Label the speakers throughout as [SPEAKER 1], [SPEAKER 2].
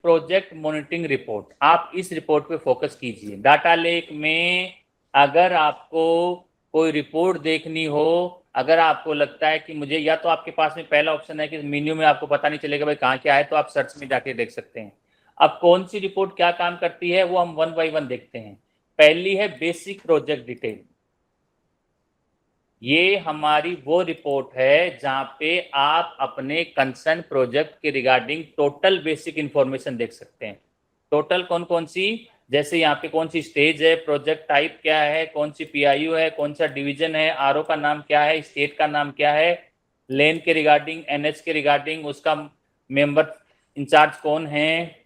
[SPEAKER 1] Project monitoring report, आप इस report पे फोकस कीजिए। डाटा लेक में अगर आपको कोई रिपोर्ट देखनी हो, अगर आपको लगता है कि मुझे, या तो आपके पास में पहला ऑप्शन है कि मेन्यू में आपको पता नहीं चलेगा भाई कहाँ क्या है, तो आप सर्च में जाके देख सकते हैं। अब कौन सी रिपोर्ट क्या काम करती है वो हम 1 बाय 1 देखते हैं। पहली है बेसिक प्रोजेक्ट डिटेल। ये हमारी वो रिपोर्ट है जहां पे आप अपने कंसर्न प्रोजेक्ट के रिगार्डिंग टोटल बेसिक इंफॉर्मेशन देख सकते हैं। टोटल कौन कौन सी, जैसे यहाँ पे कौन सी स्टेज है, प्रोजेक्ट टाइप क्या है, कौन सी पीआईयू है, कौन सा डिवीजन है, आरओ का नाम क्या है, स्टेट का नाम क्या है, लेन के रिगार्डिंग, एनएच के रिगार्डिंग उसका मेंबर इंचार्ज कौन है,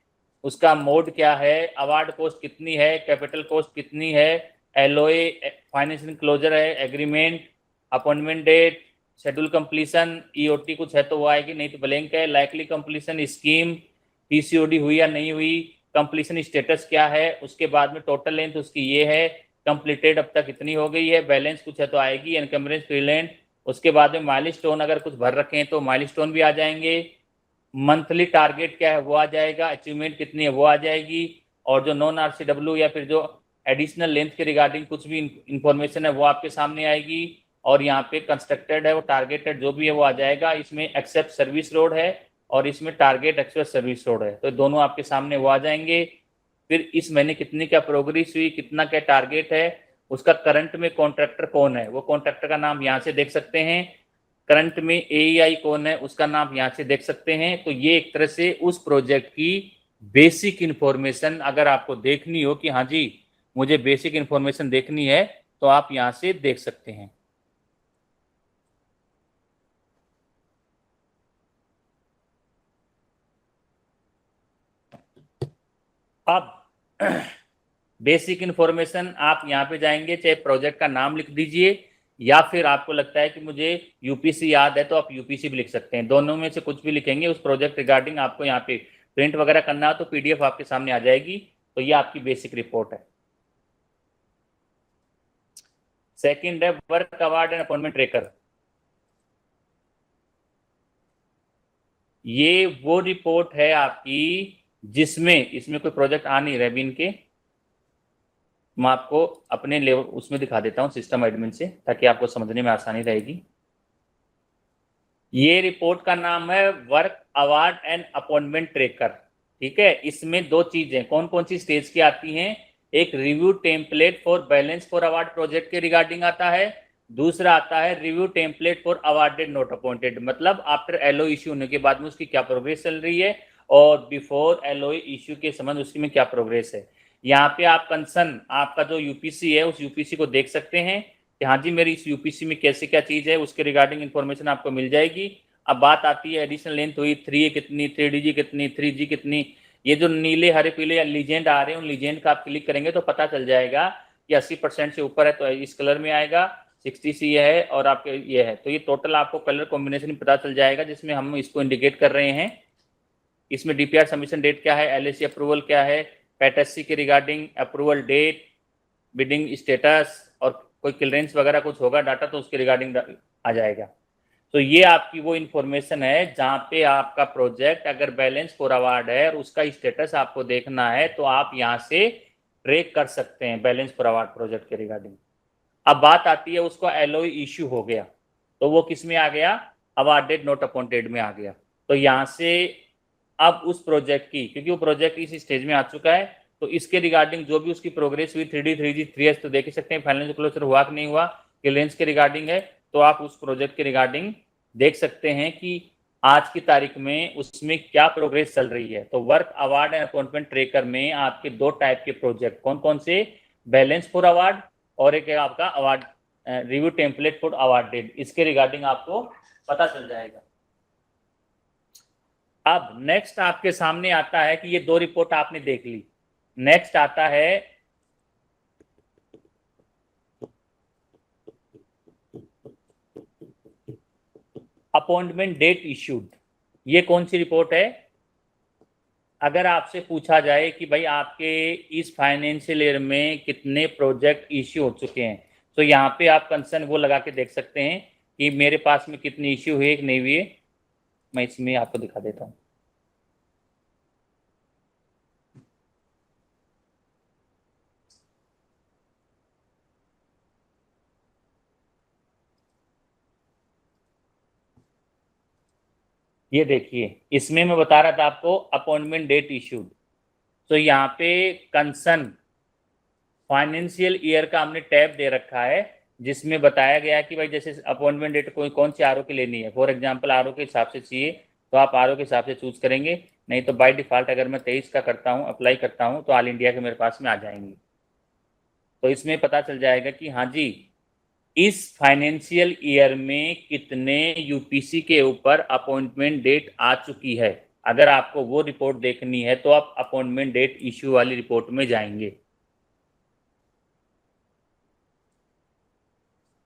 [SPEAKER 1] उसका मोड क्या है, अवार्ड कॉस्ट कितनी है, कैपिटल कॉस्ट कितनी है, एलओए फाइनेंशियल क्लोजर है, agreement, appointment date, schedule completion, EOT कुछ है तो वो आएगी, नहीं तो ब्लैंक है, लाइकली कंप्लीशन स्कीम, पीसीओडी हुई या नहीं हुई, कंप्लीशन स्टेटस क्या है, उसके बाद में टोटल लेंथ उसकी ये है, कंप्लीटेड अब तक इतनी हो गई है, बैलेंस कुछ है तो आएगी, एनकम्बरेंस फ्रीलैंड, उसके बाद में माइलस्टोन अगर कुछ भर रखे हैं तो माइलस्टोन भी आ जाएंगे, मंथली टारगेट क्या है वो आ जाएगा, अचीवमेंट कितनी है वो आ जाएगी, और जो नॉन आरसीडब्ल्यू या फिर जो एडिशनल लेंथ के रिगार्डिंग कुछ भी इंफॉर्मेशन है वो आपके सामने आएगी, और यहाँ पे कंस्ट्रक्टेड है वो टारगेटेड जो भी है वो आ जाएगा। इसमें एक्सेप्ट सर्विस रोड है और इसमें टारगेट एक्सेप्ट सर्विस रोड है, तो दोनों आपके सामने वो आ जाएंगे। फिर इस महीने कितनी क्या प्रोग्रेस हुई, कितना क्या टारगेट है, उसका करंट में कॉन्ट्रैक्टर कौन है वो कॉन्ट्रैक्टर का नाम यहाँ से देख सकते हैं, करंट में एईआई कौन है उसका नाम यहाँ से देख सकते हैं। तो ये एक तरह से उस प्रोजेक्ट की बेसिक इंफॉर्मेशन अगर आपको देखनी हो कि हाँ जी मुझे बेसिक इंफॉर्मेशन देखनी है तो आप यहाँ से देख सकते हैं। अब बेसिक इंफॉर्मेशन आप यहाँ पे जाएंगे, चाहे प्रोजेक्ट का नाम लिख दीजिए या फिर आपको लगता है कि मुझे यूपीसी याद है तो आप यूपीसी भी लिख सकते हैं, दोनों में से कुछ भी लिखेंगे उस प्रोजेक्ट रिगार्डिंग। आपको यहाँ पे प्रिंट वगैरह करना हो तो पीडीएफ आपके सामने आ जाएगी। तो ये आपकी बेसिक रिपोर्ट है। सेकंड है work award and appointment tracker. ये वो रिपोर्ट है आपकी जिसमें, इसमें कोई प्रोजेक्ट आ नहीं रहे अभी इनके, मैं आपको अपने लेवल उसमें दिखा देता हूँ सिस्टम एडमिन से ताकि आपको समझने में आसानी रहेगी। ये रिपोर्ट का नाम है work award and appointment tracker. ठीक है, इसमें दो चीजें कौन कौन सी स्टेज की आती हैं, एक review template for balance for award project के रिगार्डिंग आता है, दूसरा आता है review template for awarded not appointed, मतलब आफ्टर एलओ इश्यू होने के बाद में उसकी क्या प्रोग्रेस चल रही है और बिफोर एलओ इश्यू के संबंध उसकी में क्या प्रोग्रेस है। यहाँ पे आप कंसर्न आपका जो यूपीसी है उस यूपीसी को देख सकते हैं कि हाँ जी मेरी इस यूपीसी में कैसे क्या चीज़ है, उसके रिगार्डिंग इन्फॉर्मेशन आपको मिल जाएगी। अब बात आती है एडिशनल लेंथ हुई 3A कितनी, 3DG कितनी, 3G कितनी, ये जो नीले हरे पीले लीजेंड आ रहे हैं उन लीजेंड का आप क्लिक करेंगे तो पता चल जाएगा कि 80% से ऊपर है तो इस कलर में आएगा, 60 से ये है और आपके ये है, तो ये टोटल आपको कलर कॉम्बिनेशन पता चल जाएगा जिसमें हम इसको इंडिकेट कर रहे हैं। इसमें डीपीआर सबमिशन डेट क्या है, एलएसी अप्रूवल क्या है, पैटेसी के regarding approval date, bidding status, और कोई क्लियरेंस वगैरह कुछ होगा डाटा तो उसके रिगार्डिंग आ जाएगा। तो ये आपकी वो इन्फॉर्मेशन है जहां पे आपका प्रोजेक्ट अगर बैलेंस फॉर अवार्ड है और उसका स्टेटस आपको देखना है तो आप यहां से ट्रैक कर सकते हैं बैलेंस फॉर अवार्ड प्रोजेक्ट के रिगार्डिंग। अब बात आती है उसको एलओई इश्यू हो गया तो वो किस में आ गया, अवार्डेड नॉट अपॉइंटेड में आ गया। तो यहाँ से अब उस प्रोजेक्ट की, क्योंकि वो प्रोजेक्ट इस स्टेज में आ चुका है तो इसके रिगार्डिंग जो भी उसकी प्रोग्रेस हुई 3D 3G 3S तो देख ही सकते हैं, फाइनेंशियल क्लोजर हुआ कि नहीं हुआ, क्लियरेंस के रिगार्डिंग है तो आप उस प्रोजेक्ट के रिगार्डिंग देख सकते हैं कि आज की तारीख में उसमें क्या प्रोग्रेस चल रही है। तो work award and appointment tracker में आपके दो टाइप के प्रोजेक्ट कौन कौन से, बैलेंस फॉर अवार्ड और एक है आपका award review template for awarded, इसके रिगार्डिंग आपको पता चल जाएगा। अब नेक्स्ट आपके सामने आता है कि ये दो रिपोर्ट आपने देख ली, नेक्स्ट आता है अपॉइंटमेंट डेट इश्यूड। ये कौन सी रिपोर्ट है, अगर आपसे पूछा जाए कि भाई आपके इस फाइनेंशियल ईयर में कितने प्रोजेक्ट इश्यू हो चुके हैं तो यहाँ पे आप कंसर्न वो लगा के देख सकते हैं कि मेरे पास में कितनी इश्यू हुए कि नहीं हुए। मैं इसमें आपको दिखा देता हूँ। ये देखिए, इसमें मैं बता रहा था आपको अपॉइंटमेंट डेट इश्यूड, तो यहाँ पे कंसर्न फाइनेंशियल ईयर का हमने टैब दे रखा है, जिसमें बताया गया है कि भाई जैसे अपॉइंटमेंट डेट कोई कौन सी आरओ की लेनी है, फॉर एग्जांपल आरओ के हिसाब से चाहिए तो आप आरओ के हिसाब से चूज करेंगे, नहीं तो बाय डिफॉल्ट अगर मैं 23 का करता हूँ, अप्लाई करता हूँ, तो ऑल इंडिया के मेरे पास में आ जाएंगी। तो इसमें पता चल जाएगा कि हाँ जी, इस फाइनेंशियल ईयर में कितने यूपीसी के ऊपर अपॉइंटमेंट डेट आ चुकी है। अगर आपको वो रिपोर्ट देखनी है तो आप अपॉइंटमेंट डेट इश्यू वाली रिपोर्ट में जाएंगे।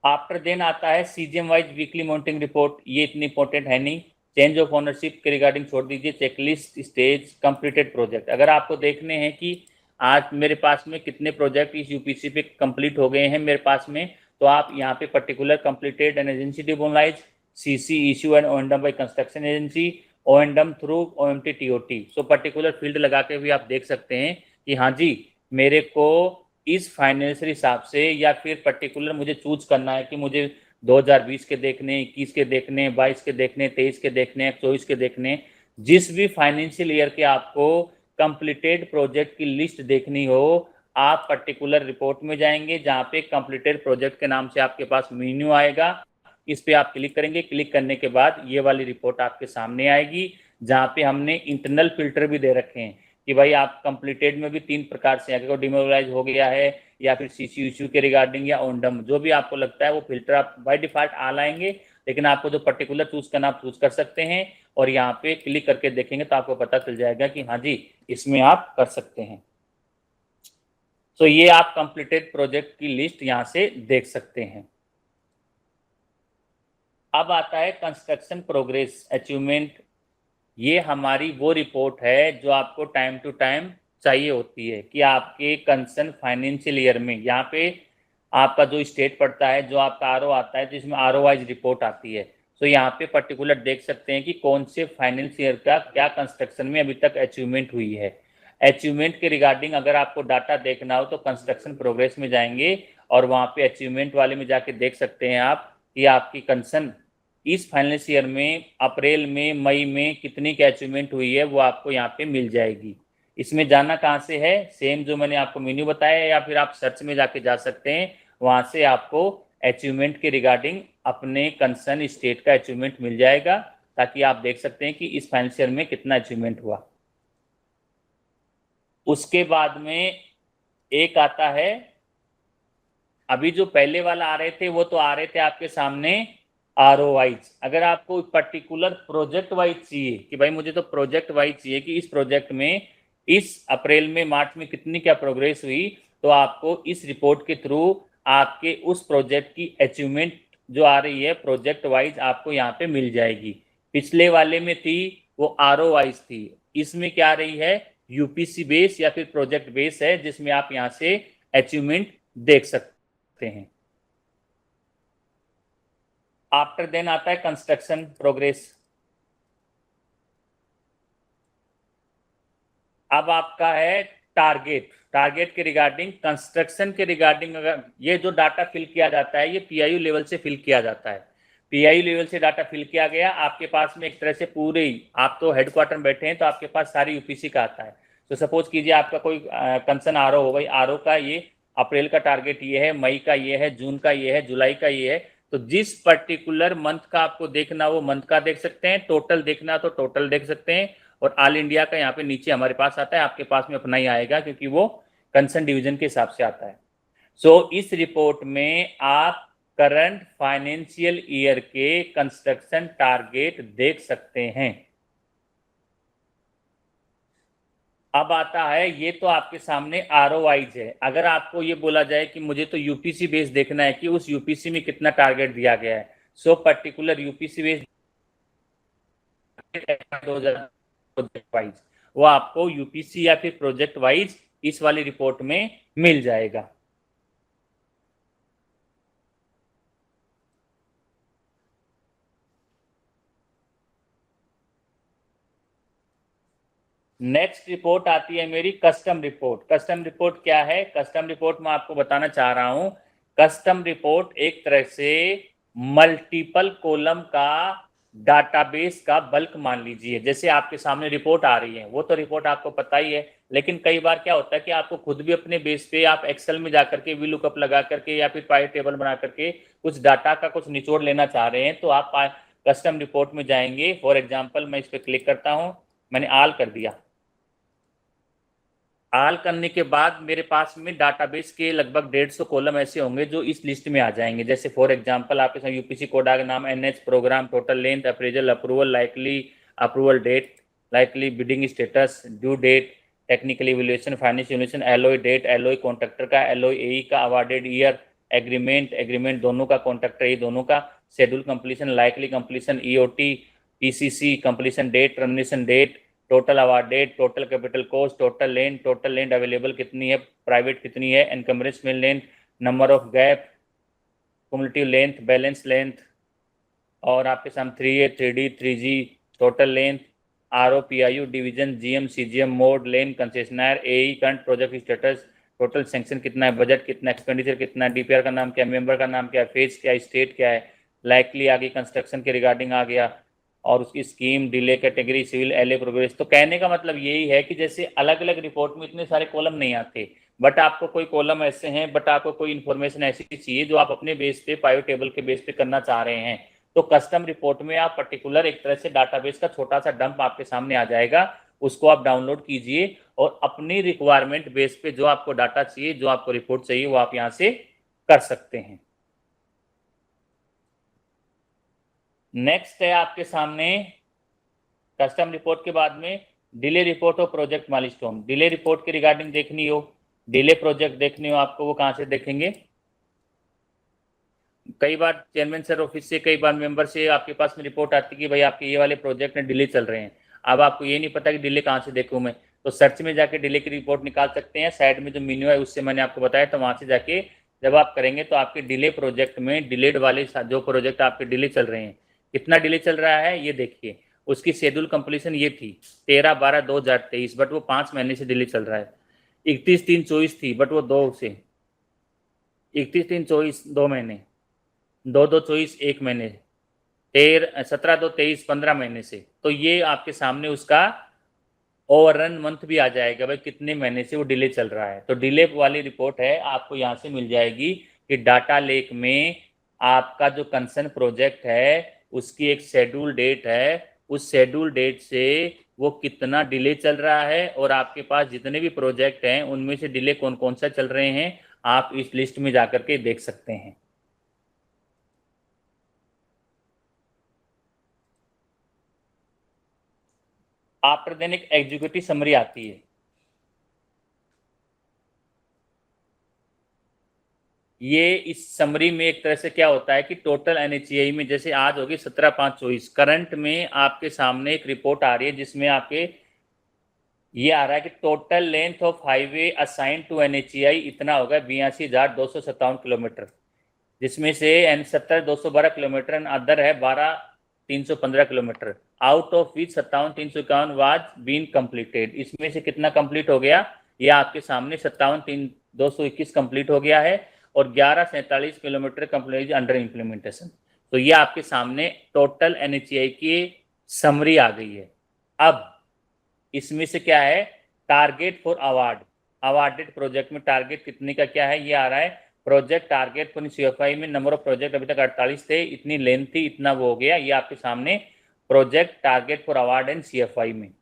[SPEAKER 1] आफ्टर देन आता है CGM wise weekly monitoring report, ये इतनी इंपॉर्टेंट है नहीं। चेंज ऑफ ओनरशिप के रिगार्डिंग छोड़ दीजिए। चेकलिस्ट स्टेज कंप्लीटेड प्रोजेक्ट, अगर आपको देखने हैं कि आज मेरे पास में कितने प्रोजेक्ट इस यूपीसी पे कंप्लीट हो गए हैं मेरे पास में, तो आप यहाँ पे particular completed an agency demolish, CC issue and O and M by construction agency, O and M through OMT TOT, so particular field लगा के भी आप देख सकते हैं कि हाँ जी, मेरे को इस फाइनेंशियल हिसाब से या फिर पर्टिकुलर मुझे चूज करना है कि मुझे 2020 के देखने, 21 के देखने, 22 के देखने, 23 के देखने, 24 के देखने, जिस भी फाइनेंशियल ईयर के आपको कंप्लीटेड प्रोजेक्ट की लिस्ट देखनी हो, आप पर्टिकुलर रिपोर्ट में जाएंगे जहां पे कंप्लीटेड प्रोजेक्ट के नाम से आपके पास मेन्यू आएगा, इस पे आप क्लिक करेंगे। क्लिक करने के बाद ये वाली रिपोर्ट आपके सामने आएगी, जहां पे हमने इंटरनल फिल्टर भी दे रखे हैं कि भाई आप कंप्लीटेड में भी 3 प्रकार से, अगर डिमोबिलाइज हो गया है या फिर सीसी इश्यू के रिगार्डिंग या ओनडम, जो भी आपको लगता है वो फिल्टर आप बाय डिफॉल्ट आ लाएंगे, लेकिन आपको जो पर्टिकुलर चूज करना आप चूज कर सकते हैं, और यहाँ पे क्लिक करके देखेंगे तो आपको पता चल जाएगा कि हाँ जी, इसमें आप कर सकते हैं। तो ये आप कंप्लीटेड प्रोजेक्ट की लिस्ट यहाँ से देख सकते हैं। अब आता है कंस्ट्रक्शन प्रोग्रेस अचीवमेंट। ये हमारी वो रिपोर्ट है जो आपको टाइम टू टाइम चाहिए होती है कि आपके कंसर्न फाइनेंशियल ईयर में, यहाँ पे आपका जो स्टेट पड़ता है, जो आपका आरओ आता है, जिसमें आरओ वाइज रिपोर्ट आती है, तो यहाँ पे पर्टिकुलर देख सकते हैं कि कौन से फाइनेंशियल ईयर का क्या कंस्ट्रक्शन में अभी तक अचीवमेंट हुई है। अचीवमेंट के रिगार्डिंग अगर आपको डाटा देखना हो तो कंस्ट्रक्शन प्रोग्रेस में जाएंगे और वहाँ पे अचीवमेंट वाले में जाके देख सकते हैं आप कि आपकी कंसर्न इस फाइनेंशियल ईयर में अप्रैल में, मई में कितनी की अचीवमेंट हुई है, वो आपको यहाँ पे मिल जाएगी। इसमें जाना कहाँ से है, सेम जो मैंने आपको मेन्यू बताया, या फिर आप सर्च में जाके जा सकते हैं, वहां से आपको अचीवमेंट के रिगार्डिंग अपने कंसर्न स्टेट का अचीवमेंट मिल जाएगा, ताकि आप देख सकते हैं कि इस फाइनेंशियल ईयर में कितना अचीवमेंट हुआ। उसके बाद में एक आता है, अभी जो पहले वाला आ रहे थे वो तो आ रहे थे आपके सामने आरओ वाइज। अगर आपको पर्टिकुलर प्रोजेक्ट वाइज चाहिए कि भाई मुझे तो प्रोजेक्ट वाइज चाहिए कि इस प्रोजेक्ट में इस अप्रैल में, मार्च में कितनी क्या प्रोग्रेस हुई, तो आपको इस रिपोर्ट के थ्रू आपके उस प्रोजेक्ट की अचीवमेंट जो आ रही है प्रोजेक्ट वाइज आपको यहाँ पे मिल जाएगी। पिछले वाले में थी वो आरओ वाइज थी, इसमें क्या आ रही है, यूपीसी बेस या फिर प्रोजेक्ट बेस है, जिसमें आप यहाँ से अचीवमेंट देख सकते हैं। आफ्टर देन आता है कंस्ट्रक्शन प्रोग्रेस। अब आपका है टारगेट। टारगेट के रिगार्डिंग, कंस्ट्रक्शन के रिगार्डिंग, अगर ये जो डाटा फिल किया जाता है ये पीआईयू लेवल से फिल किया जाता है। पीआईयू लेवल से डाटा फिल किया गया, आपके पास में एक तरह से पूरे ही, आप तो हेडक्वार्टर में बैठे हैं तो आपके पास सारी यूपीसी का आता है। तो सपोज कीजिए आपका कोई कंसर्न आरओ हो, भाई आरओ का ये अप्रैल का टारगेट ये है, मई का ये है, जून का ये है, जुलाई का ये है, तो जिस पर्टिकुलर मंथ का आपको देखना वो मंथ का देख सकते हैं, टोटल देखना तो टोटल देख सकते हैं, और ऑल इंडिया का यहाँ पे नीचे हमारे पास आता है, आपके पास में अपना ही आएगा क्योंकि वो कंसर्न डिवीजन के हिसाब से आता है। सो इस रिपोर्ट में आप करंट फाइनेंशियल ईयर के कंस्ट्रक्शन टारगेट देख सकते हैं। अब आता है, ये तो आपके सामने आरओवाइज है। अगर आपको ये बोला जाए कि मुझे तो यूपीसी बेस देखना है कि उस यूपीसी में कितना टारगेट दिया गया है, so particular UPC base 2000 project wise, वो आपको यूपीसी या फिर प्रोजेक्ट वाइज इस वाली रिपोर्ट में मिल जाएगा। नेक्स्ट रिपोर्ट आती है मेरी कस्टम रिपोर्ट। कस्टम रिपोर्ट क्या है, कस्टम रिपोर्ट मैं आपको बताना चाह रहा हूं। कस्टम रिपोर्ट एक तरह से मल्टीपल कॉलम का डाटाबेस का बल्क मान लीजिए, जैसे आपके सामने रिपोर्ट आ रही है, वो तो रिपोर्ट आपको पता ही है, लेकिन कई बार क्या होता है कि आपको खुद भी अपने बेस पे आप एक्सेल में जाकर के VLOOKUP लगा करके या फिर पाई टेबल बना करके कुछ डाटा का कुछ निचोड़ लेना चाह रहे हैं, तो आप कस्टम रिपोर्ट में जाएंगे। फॉर एग्जाम्पल मैं इस पर क्लिक करता हूं, मैंने ऑल कर दिया। ऑल करने के बाद मेरे पास में डाटाबेस के लगभग 150 कॉलम ऐसे होंगे जो इस लिस्ट में आ जाएंगे। जैसे फॉर एग्जांपल आपके साथ यूपीसी कोडा का नाम, NH, program, total length, appraisal, approval, likely approval date, likely bidding status, due date, technical evaluation, financial evaluation, LOA date, LOA contractor का, एलओए एई का, अवार्डेड ईयर, एग्रीमेंट, एग्रीमेंट दोनों का, contractor A दोनों का, schedule completion, likely completion, EOT, PCC, completion date, termination date, total award date, total capital cost, total land available कितनी है, private कितनी है, एनकम्बरेंस में land, number of gap, cumulative length, balance length, और आपके सामने 3A, 3D, 3G, total length, ROPIU, division, GM, CGM, mode, lane, concessionaire, AE, current project status, total sanction कितना है, बजट कितना, एक्सपेंडिचर कितना है, DPR का नाम क्या, मेंबर का नाम क्या, फेज क्या, स्टेट क्या है, लाइकली आ गई, कंस्ट्रक्शन के रिगार्डिंग आ गया, और उसकी scheme, delay, category, civil, LA progress. तो कहने का मतलब यही है कि जैसे अलग अलग रिपोर्ट में इतने सारे कॉलम नहीं आते, बट आपको कोई कॉलम ऐसे हैं, बट आपको कोई इन्फॉर्मेशन ऐसी चाहिए जो आप अपने बेस पे पाइव टेबल के बेस पे करना चाह रहे हैं, तो कस्टम रिपोर्ट में आप पर्टिकुलर एक तरह से डाटाबेस का छोटा सा डंप आपके सामने आ जाएगा, उसको आप डाउनलोड कीजिए और अपनी रिक्वायरमेंट बेस पे जो आपको डाटा चाहिए, जो आपको रिपोर्ट चाहिए, वो आप यहाँ से कर सकते हैं। नेक्स्ट है आपके सामने कस्टम रिपोर्ट के बाद में डिले रिपोर्ट और प्रोजेक्ट माइलस्टोन। डिले रिपोर्ट के रिगार्डिंग देखनी हो, डिले प्रोजेक्ट देखनी हो आपको, वो कहाँ से देखेंगे? कई बार चेयरमैन सर ऑफिस से, कई बार मेंबर से आपके पास में रिपोर्ट आती है कि भाई आपके ये वाले प्रोजेक्ट में डिले चल रहे हैं। अब आपको ये नहीं पता कि डिले कहाँ से देखूँ मैं, तो सर्च में जाके डिले की रिपोर्ट निकाल सकते हैं। साइड में जो मेन्यू है उससे मैंने आपको बताया, तो वहाँ से जाके जब आप करेंगे तो आपके डिले प्रोजेक्ट में डिलेड वाले जो प्रोजेक्ट आपके डिले चल रहे हैं, कितना डिले चल रहा है ये देखिए। उसकी शेड्यूल कंप्लीशन ये थी 13/12/2023, बट वो 5 महीने से डिले चल रहा है। 31/3/24 थी, बट वो 31/3/24 2 महीने, 2/2/24 1 महीने, 17/2/23 15 महीने से। तो ये आपके सामने उसका ओवररन मंथ भी आ जाएगा, भाई कितने महीने से वो डिले चल रहा है। तो डिले वाली रिपोर्ट है आपको यहाँ से मिल जाएगी कि डाटा लेक में आपका जो कंसर्न प्रोजेक्ट है उसकी एक शेड्यूल डेट है, उस शेड्यूल डेट से वो कितना डिले चल रहा है, और आपके पास जितने भी प्रोजेक्ट हैं उनमें से डिले कौन कौन सा चल रहे हैं, आप इस लिस्ट में जाकर के देख सकते हैं। आफ्टर देन एक एग्जीक्यूटिव समरी आती है। ये इस समरी में एक तरह से क्या होता है कि टोटल NHAI में जैसे आज होगी 17/5/24, करंट में आपके सामने एक रिपोर्ट आ रही है जिसमें आपके ये आ रहा है कि total length of highway assign to NHAI इतना होगा 82,257 किलोमीटर, जिसमें से N70 212 किलोमीटर एंड अदर है 12,315 kilometre, out of which 57,351 was been completed. इसमें से कितना कंप्लीट हो गया, ये आपके सामने 57,221 कंप्लीट हो गया है, और 11,47 किलोमीटर कंप्लीट अंडर इम्प्लीमेंटेशन। तो ये आपके सामने टोटल NHAI की समरी आ गई है। अब इसमें से क्या है, target for award, awarded project में टारगेट कितने का क्या है, ये आ रहा है। प्रोजेक्ट टारगेट फॉर CFI में नंबर ऑफ प्रोजेक्ट अभी तक 48 थे, इतनी लेंथ थी, इतना वो हो गया, ये आपके सामने project target for award and CFI में।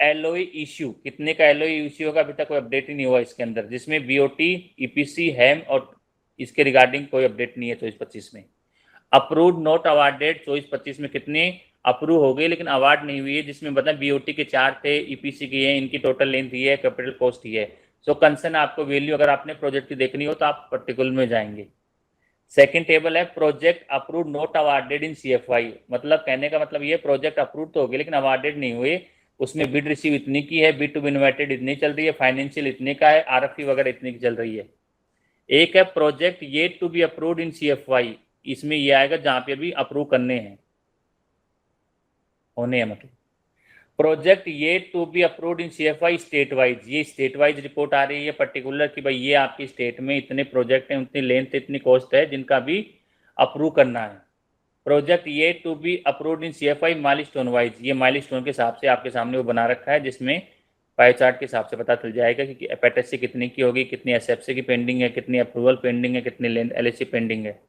[SPEAKER 1] LOE इश्यू, कितने का LOE इश्यू होगा, अभी तक कोई अपडेट ही नहीं हुआ इसके अंदर, जिसमें BOT, EPC, हैम और इसके रिगार्डिंग कोई अपडेट नहीं है 24-25 में। अप्रूव्ड नोट अवार्डेड 24-25 में कितने अप्रूव हो गए लेकिन अवार्ड नहीं हुई है, जिसमें बता BOT के 4 थे, EPC की है, इनकी टोटल लेंथ ही है, कैपिटल कॉस्ट ही है। सो कंसर्न आपको वैल्यू अगर आपने प्रोजेक्ट की देखनी हो तो आप पर्टिकुलर में जाएंगे। सेकंड टेबल है प्रोजेक्ट अप्रूव्ड नोट अवार्डेड इन CFI, मतलब कहने का मतलब ये प्रोजेक्ट अप्रूव तो हो गए लेकिन अवार्डेड नहीं हुए। उसमें बिड रिसीव इतनी की है, बिड टू बी इन्वाइटेड इतनी चल रही है, फाइनेंशियल इतने का है, RFP वगैरह इतनी की चल रही है। एक है प्रोजेक्ट ये to be approved in CFI, इसमें ये आएगा जहां पे अभी अप्रूव करने हैं, होने हैं मतलब। प्रोजेक्ट ये to be approved in CFI state wise, ये स्टेट वाइज रिपोर्ट आ रही है पर्टिकुलर कि भाई ये आपकी स्टेट में इतने प्रोजेक्ट हैं, उतनी लेंथ इतनी कॉस्ट है जिनका भी अप्रूव करना है। प्रोजेक्ट ये to be approved in CFI milestone wise, ये माइलस्टोन के हिसाब से आपके सामने वो बना रखा है, जिसमें पाई चार्ट के हिसाब से पता चल जाएगा कि एपेटेसी कितनी की होगी, कितनी SFC की पेंडिंग है, कितनी अप्रूवल पेंडिंग है, कितनी LSC पेंडिंग है।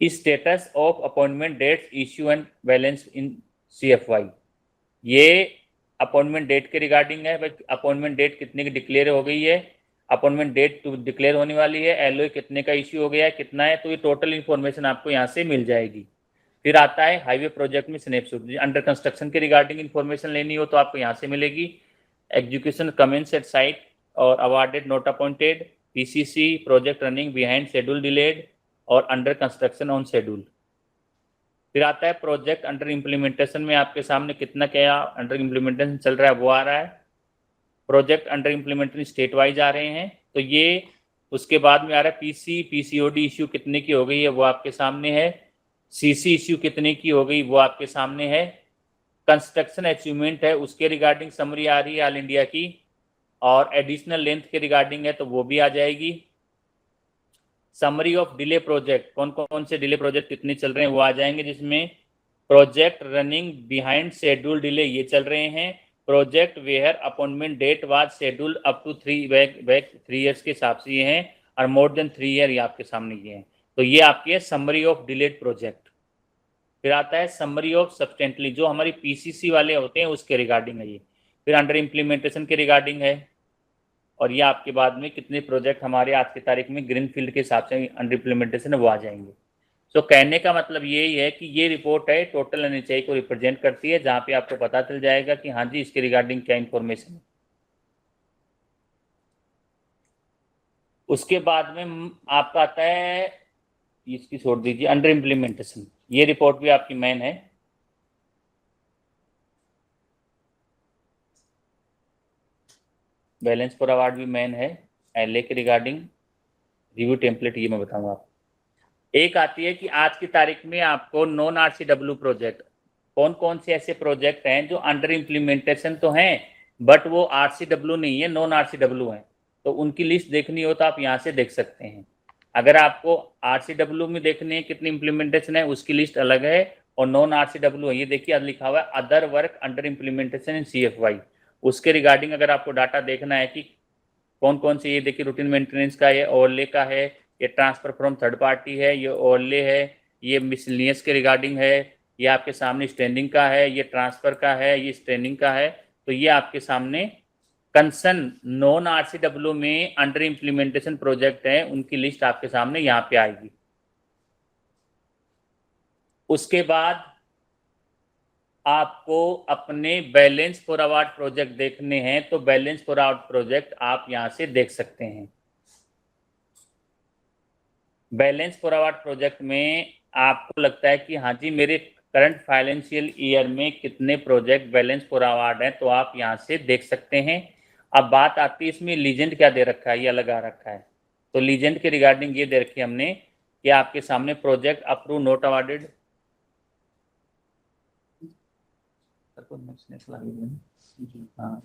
[SPEAKER 1] Status of appointment dates issue and balance in CFY, ये अपॉइंटमेंट डेट के रिगार्डिंग है। भाई अपॉइंटमेंट डेट कितने की डिक्लेयर हो गई है, अपॉइंटमेंट डेट टू डिक्लेयर होने वाली है, LOA कितने का इश्यू हो गया है, कितना है, तो ये टोटल इन्फॉर्मेशन आपको यहाँ से मिल जाएगी। फिर आता है हाईवे प्रोजेक्ट में स्नैपशॉट, अंडर कंस्ट्रक्शन के रिगार्डिंग इन्फॉर्मेशन लेनी हो तो आपको यहाँ से मिलेगी। एग्जीक्यूशन कमेंस एट साइट और awarded not appointed, PCC project running behind schedule delayed और अंडर कंस्ट्रक्शन ऑन शेड्यूल। फिर आता है प्रोजेक्ट अंडर इम्प्लीमेंटेशन में आपके सामने कितना क्या अंडर इम्प्लीमेंटेशन चल रहा है वो आ रहा है। Project under implementation state wise आ रहे हैं, तो ये उसके बाद में आ रहा है PCOD इश्यू कितने की हो गई है वो आपके सामने है, CC इश्यू कितने की हो गई वो आपके सामने है, कंस्ट्रक्शन अचीवमेंट है उसके रिगार्डिंग समरी आ रही है ऑल इंडिया की, और एडिशनल लेंथ के रिगार्डिंग है तो वो भी आ जाएगी। समरी ऑफ डिले प्रोजेक्ट, कौन कौन से डिले प्रोजेक्ट कितने चल रहे हैं वो आ जाएंगे, जिसमें project running behind schedule delay ये चल रहे हैं, project where appointment date was schedule up to 3 years के हिसाब से ये हैं, और मोर देन 3 ईयर ये आपके सामने ये हैं। तो ये आपकी है समरी ऑफ डिलेड प्रोजेक्ट। फिर आता है समरी ऑफ सब्सटेंटली, जो हमारी PCC वाले होते हैं उसके रिगार्डिंग है ये। फिर अंडर इम्प्लीमेंटेशन के रिगार्डिंग है, और ये आपके बाद में कितने प्रोजेक्ट हमारे आज की तारीख में ग्रीन फील्ड के हिसाब से अंडर इम्प्लीमेंटेशन है वो आ जाएंगे। सो कहने का मतलब यही है कि ये रिपोर्ट है टोटल NHI को रिप्रेजेंट करती है, जहाँ पे आपको पता चल जाएगा कि हाँ जी इसके रिगार्डिंग क्या इन्फॉर्मेशन है। उसके बाद में आपका आता है, इसकी छोड़ दीजिए, अंडर इम्प्लीमेंटेशन, ये रिपोर्ट भी आपकी मेन है। बैलेंस फॉर अवार्ड भी मेन है, LA के रिगार्डिंग रिव्यू टेम्पलेट ये मैं बताऊंगा आपको। एक आती है कि आज की तारीख में आपको नॉन RCW प्रोजेक्ट, कौन कौन से ऐसे प्रोजेक्ट हैं जो अंडर इम्प्लीमेंटेशन तो हैं बट वो RCW नहीं है, नॉन RCW हैं, तो उनकी लिस्ट देखनी हो तो आप यहाँ से देख सकते हैं। अगर आपको RCW में देखने हैं कितनी इम्प्लीमेंटेशन है उसकी लिस्ट अलग है, और नॉन RCW है ये देखिए लिखा हुआ है अदर वर्क अंडर इम्प्लीमेंटेशन इन CFY, उसके रिगार्डिंग अगर आपको डाटा देखना है कि कौन कौन से, ये देखिए रूटीन मेंटेनेंस का, ये ओवरले का है, ये ट्रांसफर फ्रॉम थर्ड पार्टी है, ये ओवरले है, ये मिसलिनियस के रिगार्डिंग है, ये आपके सामने स्टैंडिंग का है, ये ट्रांसफर का है, ये स्टैंडिंग का है। तो ये आपके सामने कंसर्न नॉन RCW में अंडर इम्प्लीमेंटेशन प्रोजेक्ट है उनकी लिस्ट आपके सामने यहाँ पे आएगी। उसके बाद आपको अपने बैलेंस फॉर अवार्ड प्रोजेक्ट देखने हैं तो बैलेंस फॉर अवार्ड प्रोजेक्ट आप यहाँ से देख सकते हैं। बैलेंस फॉर अवार्ड प्रोजेक्ट में आपको लगता है कि हाँ जी मेरे करंट फाइनेंशियल ईयर में कितने प्रोजेक्ट बैलेंस फॉर अवार्ड हैं, तो आप यहाँ से देख सकते हैं। अब बात आती है इसमें लीजेंड क्या दे रखा है, ये अलग आ रखा है, तो लीजेंड के रिगार्डिंग ये दे रखी है हमने कि आपके सामने प्रोजेक्ट अप्रूव नोट अवार्डेड, हाँ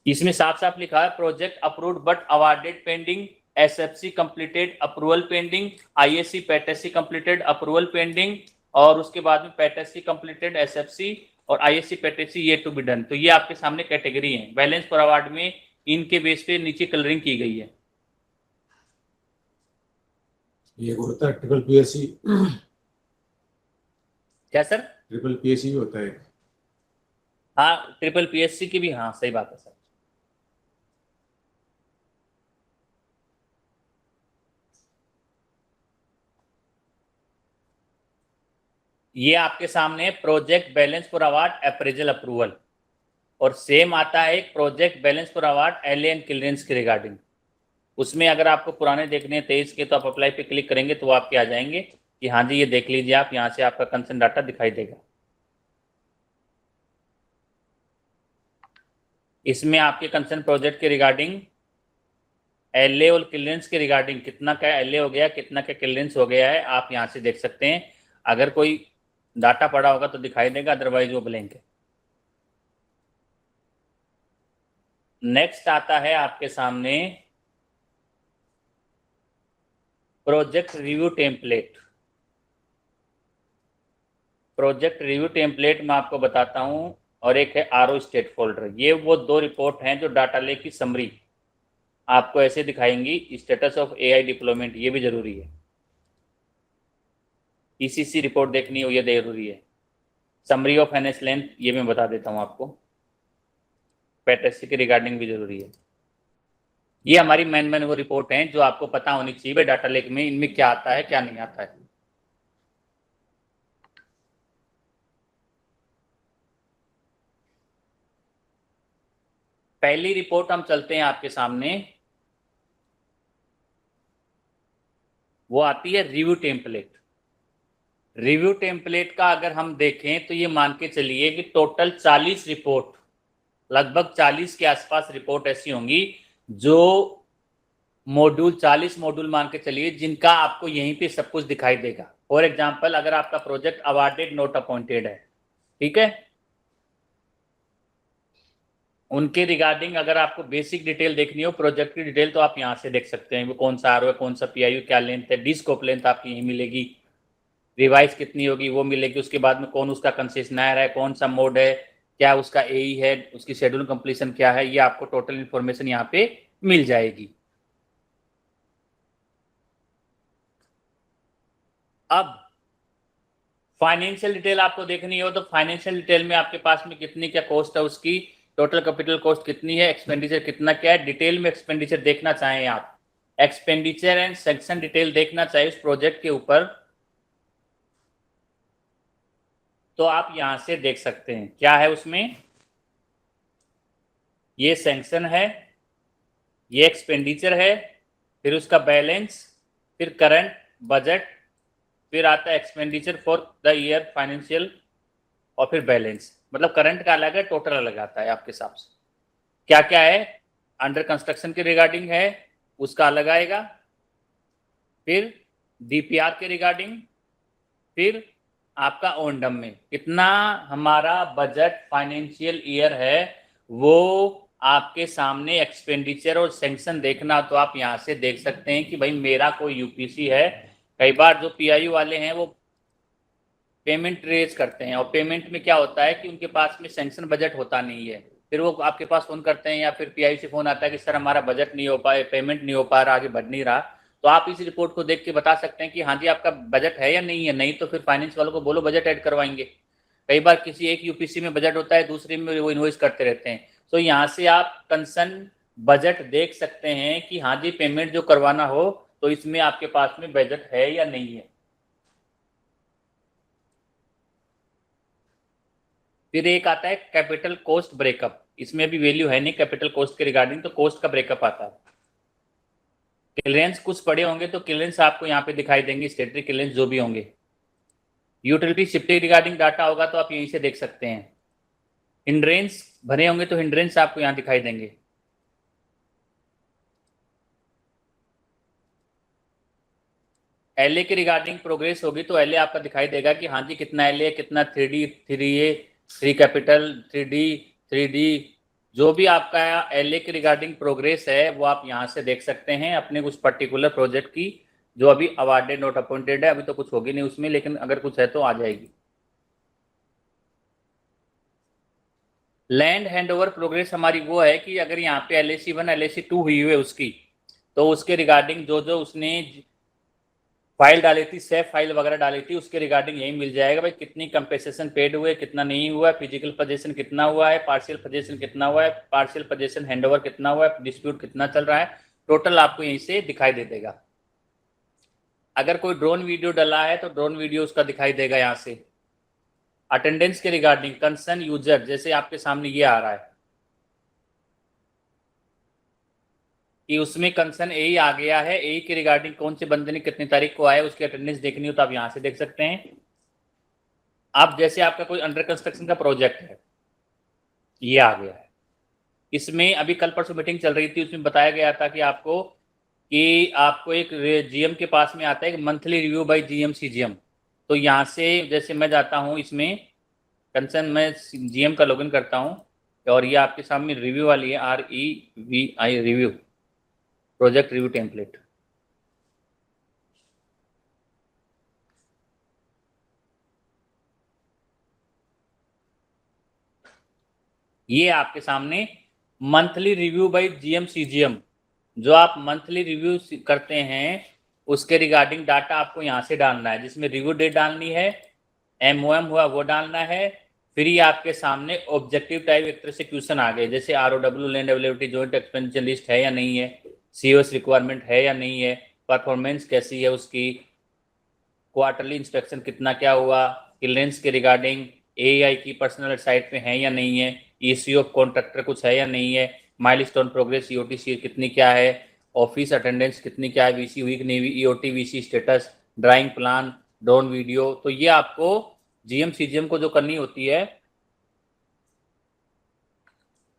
[SPEAKER 1] इसमें साफ साफ लिखा है project approved but awarded pending, SFC completed approval pending, ISC पैटेसी कंप्लीटेड अप्रूवल पेंडिंग, और उसके बाद में पैटेसी कंप्लीटेड SFC और ISC पैटेसी ये टू बी डन। तो ये आपके सामने कैटेगरी है बैलेंस फॉर अवार्ड में, इनके बेस पे नीचे कलरिंग की गई है।
[SPEAKER 2] ये होता है ट्रिपल PSC,
[SPEAKER 1] क्या सर?
[SPEAKER 2] ट्रिपल PSC भी होता है।
[SPEAKER 1] हाँ ट्रिपल PSC की भी, हाँ सही बात है सर। ये आपके सामने project balance for award appraisal approval, और सेम आता है एक project balance for award LA and clearance के रिगार्डिंग। उसमें अगर आपको पुराने देखने हैं 23 के तो आप अप्लाई पे क्लिक करेंगे तो वो आपके आ जाएंगे कि हाँ जी ये देख लीजिए आप, यहाँ से आपका कंसर्न डाटा दिखाई देगा। इसमें आपके कंसर्न प्रोजेक्ट के रिगार्डिंग LA और क्लियरेंस के रिगार्डिंग कितना क्या LA हो गया, कितना क्या क्लियरेंस हो गया है, आप यहाँ से देख सकते हैं। अगर कोई डाटा पड़ा होगा तो दिखाई देगा, अदरवाइज वो ब्लैंक है। नेक्स्ट आता है आपके सामने project review template. Project review template मैं आपको बताता हूँ, और एक है आरओ स्टेट फोल्डर। ये वो दो रिपोर्ट हैं जो डाटा लेक की समरी आपको ऐसे दिखाएंगी। स्टेटस ऑफ एआई डिप्लॉयमेंट ये भी जरूरी है, ईसीसी रिपोर्ट देखनी हो ये जरूरी है, समरी ऑफ एनएस लेंथ ये मैं बता देता हूँ आपको, पैटेसी के रिगार्डिंग भी जरूरी है। ये हमारी मेन वो रिपोर्ट हैं जो आपको पता होनी चाहिए भाई डाटा लेक में इनमें क्या आता है क्या नहीं आता है। पहली रिपोर्ट हम चलते हैं आपके सामने, वो आती है रिव्यू टेम्पलेट। रिव्यू टेम्पलेट का अगर हम देखें तो ये मान के चलिए कि टोटल 40 रिपोर्ट, लगभग 40 के आसपास रिपोर्ट ऐसी होंगी जो मॉड्यूल 40 मॉड्यूल मान के चलिए जिनका आपको यहीं पे सब कुछ दिखाई देगा। फॉर एग्जांपल अगर आपका प्रोजेक्ट अवार्डेड नॉट अपॉइंटेड है, ठीक है, उनके रिगार्डिंग अगर आपको बेसिक डिटेल देखनी हो प्रोजेक्ट की डिटेल तो आप यहाँ से देख सकते हैं। वो कौन सा आरओ है, कौन सा पीआईयू, क्या लेंथ है, डी स्कोप लेंथ आपकी यहीं मिलेगी, रिवाइज कितनी होगी वो मिलेगी। उसके बाद में कौन उसका कंसेशनर है, कौन सा मोड है, क्या उसका एई है, उसकी शेड्यूल कंप्लीशन क्या है, ये आपको टोटल इन्फॉर्मेशन यहाँ पे मिल जाएगी। अब फाइनेंशियल डिटेल आपको देखनी हो तो फाइनेंशियल डिटेल में आपके पास में कितनी क्या कॉस्ट है, उसकी टोटल कैपिटल कॉस्ट कितनी है, एक्सपेंडिचर कितना क्या है, डिटेल में एक्सपेंडिचर देखना चाहें आप, एक्सपेंडिचर एंड सेक्शन डिटेल देखना चाहिए उस प्रोजेक्ट के ऊपर, तो आप यहां से देख सकते हैं क्या है उसमें। ये सैंक्शन है, ये एक्सपेंडिचर है, फिर उसका बैलेंस, फिर करंट बजट, फिर आता है expenditure for the year financial, और फिर बैलेंस। मतलब करंट का अलग है, टोटल अलग आता है आपके हिसाब से। क्या क्या है, अंडर कंस्ट्रक्शन के रिगार्डिंग है उसका अलग आएगा, फिर डीपीआर के रिगार्डिंग, फिर आपका ओनडम में कितना हमारा बजट फाइनेंशियल ईयर है वो आपके सामने एक्सपेंडिचर और सैंक्शन देखना तो आप यहां से देख सकते हैं कि भाई मेरा कोई यूपीसी है। कई बार जो पीआईयू वाले हैं वो पेमेंट रेज करते हैं और पेमेंट में क्या होता है कि उनके पास में सैंक्शन बजट होता नहीं है, फिर वो आपके पास फोन करते हैं या फिर पीआईयू से फोन आता है कि सर हमारा बजट नहीं हो पाए, पेमेंट नहीं हो पा रहा, आगे बढ़ नहीं रहा। तो आप इस रिपोर्ट को देख के बता सकते हैं कि हाँ जी आपका बजट है या नहीं है, नहीं तो फिर फाइनेंस वालों को बोलो बजट ऐड करवाएंगे। कई बार किसी एक यूपीसी में बजट होता है, दूसरे में वो इन्वॉइस करते रहते हैं। तो यहाँ से आप कंसर्न बजट देख सकते हैं कि हाँ जी पेमेंट जो करवाना हो तो इसमें आपके पास में बजट है या नहीं है। फिर एक आता है कैपिटल कॉस्ट ब्रेकअप, इसमें भी वैल्यू है नहीं कैपिटल कॉस्ट के रिगार्डिंग, तो कॉस्ट का ब्रेकअप आता है। क्लियरेंस कुछ पड़े होंगे तो क्लियरेंस आपको यहाँ पे दिखाई देंगे, स्टेटरी क्लियरेंस जो भी होंगे। यूटिलिटी शिफ्टिंग रिगार्डिंग डाटा होगा तो आप यहीं से देख सकते हैं। हिंड्रेंस भरे होंगे तो हिंड्रेंस आपको यहाँ दिखाई देंगे। एलए के रिगार्डिंग प्रोग्रेस होगी तो एलए आपका दिखाई देगा कि हाँ जी कितना एलए, कितना 3D, 3A, 3 capital, 3D, 3D, जो भी आपका एलए के रिगार्डिंग प्रोग्रेस है वो आप यहाँ से देख सकते हैं अपने कुछ पर्टिकुलर प्रोजेक्ट की जो अभी अवार्डेड नॉट अपॉइंटेड है। अभी तो कुछ होगी नहीं उसमें, लेकिन अगर कुछ है तो आ जाएगी। लैंड हैंडओवर प्रोग्रेस हमारी वो है कि अगर यहाँ पे LAC 1 LAC 2 हुई है उसकी, तो उसके रिगार्डिंग जो जो उसने फाइल डाली थी, सेफ फाइल वगैरह डाली थी, उसके रिगार्डिंग यही मिल जाएगा भाई कितनी कंपेसेशन पेड हुए, कितना नहीं हुआ है, फिजिकल पोजीशन कितना हुआ है, पार्शियल पोजीशन कितना हुआ है, पार्शियल पोजीशन हैंडओवर कितना हुआ है, डिस्प्यूट कितना चल रहा है, टोटल आपको यहीं से दिखाई दे देगा। अगर कोई ड्रोन वीडियो डला है तो ड्रोन वीडियो उसका दिखाई देगा यहाँ से। अटेंडेंस के रिगार्डिंग कंसर्न यूजर जैसे आपके सामने ये आ रहा है कि उसमें कंसर्न ए आ गया है, ए के रिगार्डिंग कौन से बंदे ने कितनी तारीख को आया उसकी अटेंडेंस देखनी हो तो आप यहाँ से देख सकते हैं। अब जैसे आपका कोई अंडर कंस्ट्रक्शन का प्रोजेक्ट है, ये आ गया है, इसमें अभी कल परसों मीटिंग चल रही थी, उसमें बताया गया था कि आपको एक जीएम के पास में आता है monthly review by GM CGM. तो यहाँ से जैसे मैं जाता हूँ इसमें कंसर्न, मैं जीएम का लॉगिन करता हूँ और ये आपके सामने रिव्यू वाली है, REVI review, project review template. ये आपके सामने monthly review by GM CGM, जो आप मंथली रिव्यू करते हैं उसके रिगार्डिंग डाटा आपको यहाँ से डालना है, जिसमें रिव्यू डेट डालनी है, एमओएम हुआ वो डालना है। फिर ये आपके सामने ऑब्जेक्टिव टाइप एक तरह से क्वेश्चन आ गए, जैसे ROW land availability joint expenditure list है या नहीं है, सीओएस रिक्वायरमेंट है या नहीं है, परफॉर्मेंस कैसी है उसकी, क्वार्टरली इंस्पेक्शन कितना क्या हुआ, क्लियरेंस के रिगार्डिंग एआई की पर्सनल साइट पे है या नहीं है, ईसीओ ऑफ कॉन्ट्रैक्टर कुछ है या नहीं है, माइलस्टोन प्रोग्रेस ईओटी कितनी क्या है, ऑफिस अटेंडेंस कितनी क्या है, वीसी वीक नेवी EOT VC status, drawing plan, drone video. तो ये आपको जीएम सीजीएम को जो करनी होती है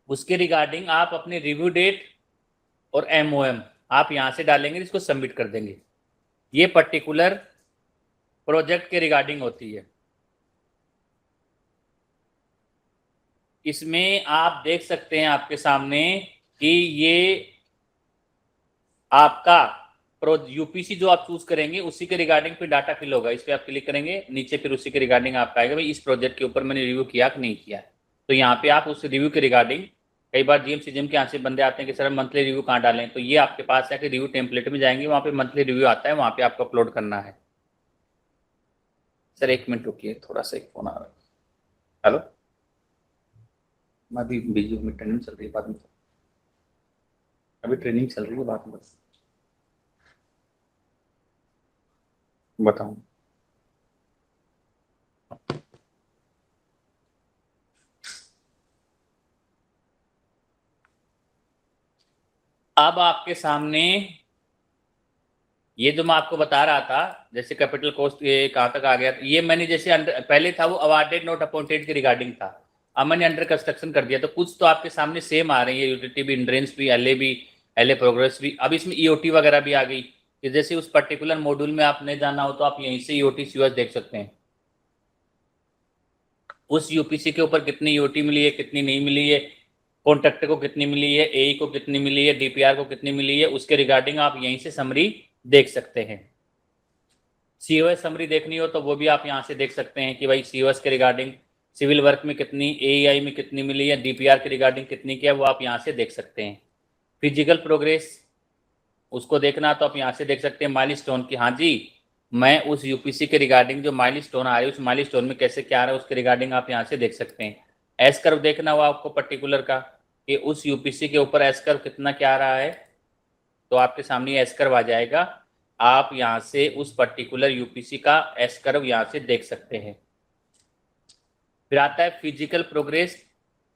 [SPEAKER 1] उसके रिगार्डिंग आप अपनी रिव्यू डेट और एमओएम आप यहां से डालेंगे, इसको सबमिट कर देंगे। ये पर्टिकुलर प्रोजेक्ट के रिगार्डिंग होती है। इसमें आप देख सकते हैं आपके सामने कि ये आपका यूपीसी जो आप चूज करेंगे उसी के रिगार्डिंग फिर डाटा फिल होगा। इस पर आप क्लिक करेंगे नीचे, फिर उसी के रिगार्डिंग आपका आएगा भाई इस प्रोजेक्ट के ऊपर मैंने रिव्यू किया कि नहीं किया। तो यहाँ पे आप उस रिव्यू के रिगार्डिंग, कई बार जीएम सीजीएम के यहाँ से बंदे आते हैं कि सर मंथली रिव्यू कहाँ डालें, तो ये आपके पास है कि रिव्यू टेम्पलेट में जाएंगे, वहाँ पे मंथली रिव्यू आता है, वहाँ पे आपको अपलोड करना है। सर 1 मिनट रुकिए, थोड़ा सा एक फोन आ रहा है। हेलो, मैं अभी बिजी हूँ, ट्रेनिंग चल रही है, बाद में अभी ट्रेनिंग चल रही है, बाद में बताऊँ। अब आपके सामने ये जो मैं आपको बता रहा था, जैसे कैपिटल कॉस्ट ये कहाँ तक आ गया, ये मैंने जैसे पहले था वो अवार्डेड नॉट अपॉइंटेड के रिगार्डिंग था, अब मैंने अंडर कंस्ट्रक्शन कर दिया, तो कुछ तो आपके सामने सेम आ रही है, यूटिलिटी भी, इंड्रेंस भी, एलए प्रोग्रेस भी। अब इसमें ईओटी वगैरह भी आ गई कि जैसे उस पर्टिकुलर मॉड्यूल में आपने जाना हो तो आप यहीं से ईओटी सीओएस देख सकते हैं, उस यूपीसी के ऊपर कितनी ईओटी मिली है, कितनी नहीं मिली है, कॉन्ट्रैक्टर को कितनी मिली है, एई को कितनी मिली है, डीपीआर को कितनी मिली है, उसके रिगार्डिंग आप यहीं से समरी देख सकते हैं। सीओएस समरी देखनी हो तो वो भी आप यहाँ से देख सकते हैं कि भाई सीओएस के रिगार्डिंग सिविल वर्क में कितनी, एईआई में कितनी मिली है, डीपीआर के रिगार्डिंग कितनी क्या है, वो आप यहाँ से देख सकते हैं। फिजिकल प्रोग्रेस उसको देखना तो आप यहाँ से देख सकते हैं। माइलस्टोन की, हाँ जी मैं उस यूपीसी के रिगार्डिंग जो माइलस्टोन आ रही है उस माइलस्टोन में कैसे क्या आ रहा है उसके रिगार्डिंग आप यहाँ से देख सकते हैं। एस कर्व देखना हुआ आपको पर्टिकुलर का कि उस यूपीसी के ऊपर एस कर्व कितना क्या आ रहा है, तो आपके सामने एस कर्व आ जाएगा, आप यहाँ से उस पर्टिकुलर यूपीसी का एस कर्व यहाँ से देख सकते हैं। फिर आता है फिजिकल प्रोग्रेस,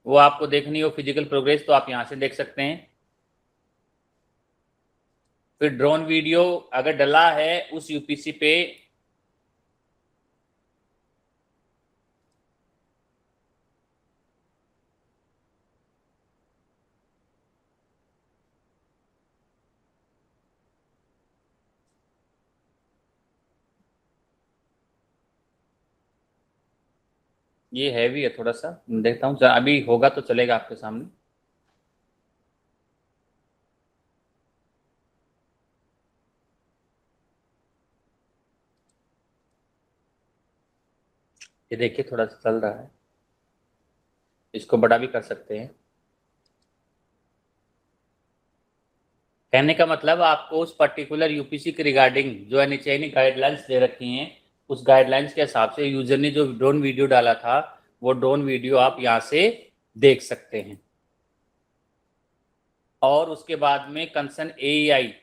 [SPEAKER 1] वो आपको देखनी हो फिजिकल प्रोग्रेस तो आप यहाँ से देख सकते हैं। फिर ड्रोन वीडियो अगर डला है उस यूपीसी पे, ये हैवी है थोड़ा सा, देखता हूँ अभी होगा तो चलेगा आपके सामने। ये देखिए थोड़ा सा चल रहा है, इसको बड़ा भी कर सकते हैं। कहने का मतलब आपको उस पर्टिकुलर यूपीसी के रिगार्डिंग जो एनएचएआई ने गाइडलाइंस दे रखी हैं उस गाइडलाइंस के हिसाब से यूजर ने जो ड्रोन वीडियो डाला था वो ड्रोन वीडियो आप यहाँ से देख सकते हैं। और उसके बाद में कंसर्न एईआई,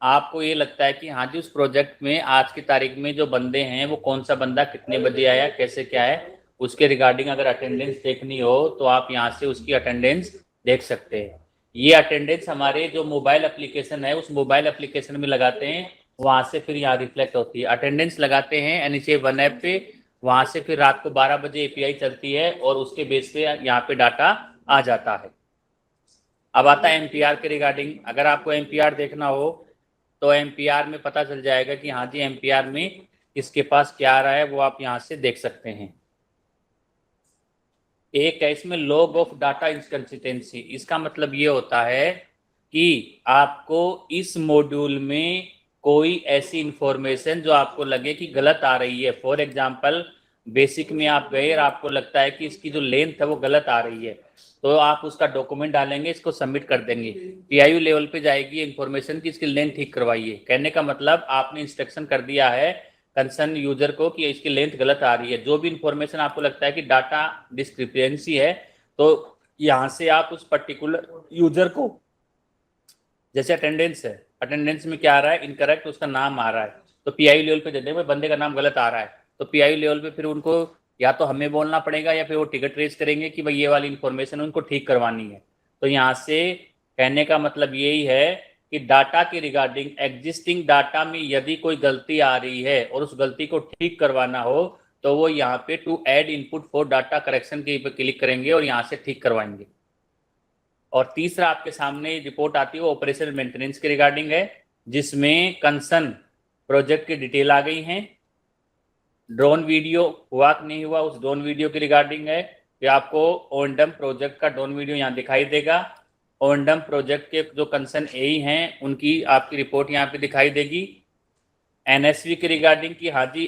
[SPEAKER 1] आपको ये लगता है कि हाँ जी उस प्रोजेक्ट में आज की तारीख में जो बंदे हैं वो कौन सा बंदा कितने बजे आया, कैसे क्या है, उसके रिगार्डिंग अगर अटेंडेंस देखनी हो तो आप यहाँ से उसकी अटेंडेंस देख सकते हैं। ये अटेंडेंस हमारे जो मोबाइल एप्लीकेशन है उस मोबाइल एप्लीकेशन में लगाते हैं, वहाँ से फिर यहाँ रिफ्लेक्ट होती है। अटेंडेंस लगाते हैं एनएचए 1 ऐप पे, वहाँ से फिर रात को 12 बजे एपीआई चलती है और उसके बेस पे यहाँ पे डाटा आ जाता है। अब आता है एमपीआर के रिगार्डिंग, अगर आपको एमपीआर देखना हो तो एमपीआर में पता चल जाएगा कि हाँ जी एमपीआर में किसके पास क्या आ रहा है, वो आप यहाँ से देख सकते हैं। एक है इसमें लॉग ऑफ डाटा इनकंसिस्टेंसी, इसका मतलब ये होता है कि आपको इस मॉड्यूल में कोई ऐसी इंफॉर्मेशन जो आपको लगे कि गलत आ रही है, फॉर एग्जांपल बेसिक में आप गए और आपको लगता है कि इसकी जो लेंथ है वो गलत आ रही है, तो आप उसका डॉक्यूमेंट डालेंगे, इसको सबमिट कर देंगे, पीआईयू लेवल पे जाएगी इन्फॉर्मेशन की इसकी लेंथ ठीक करवाइए। कहने का मतलब आपने इंस्ट्रक्शन कर दिया है कंसर्न यूजर को कि इसकी लेंथ गलत आ रही है। जो भी इंफॉर्मेशन आपको लगता है कि डाटा डिस्क्रिपेंसी है, तो यहाँ से आप उस पर्टिकुलर यूजर को, जैसे अटेंडेंस है, अटेंडेंस में क्या आ रहा है इनकरेक्ट, उसका नाम आ रहा है, तो पीआईयू लेवल पे दे देंगे बंदे का नाम गलत आ रहा है, तो पीआईयू लेवल पे फिर उनको या तो हमें बोलना पड़ेगा या फिर वो टिकट रेज करेंगे कि भाई ये वाली इंफॉर्मेशन उनको ठीक करवानी है। तो यहाँ से कहने का मतलब यही है कि डाटा के रिगार्डिंग एग्जिस्टिंग डाटा में यदि कोई गलती आ रही है और उस गलती को ठीक करवाना हो, तो वो यहाँ पे to add input for data correction के पे क्लिक करेंगे और यहाँ से ठीक करवाएंगे। और तीसरा आपके सामने रिपोर्ट आती है वो ऑपरेशनल मेंटेनेंस के रिगार्डिंग है, जिसमें कंसर्न प्रोजेक्ट की डिटेल आ गई है, ड्रोन वीडियो हुआ कि नहीं हुआ उस ड्रोन वीडियो की रिगार्डिंग है कि आपको ओएंडम प्रोजेक्ट का ड्रोन वीडियो यहाँ दिखाई देगा। ओएंडम प्रोजेक्ट के जो कंसर्न एई हैं उनकी आपकी रिपोर्ट यहाँ पे दिखाई देगी। एनएसवी के रिगार्डिंग की, हाँ जी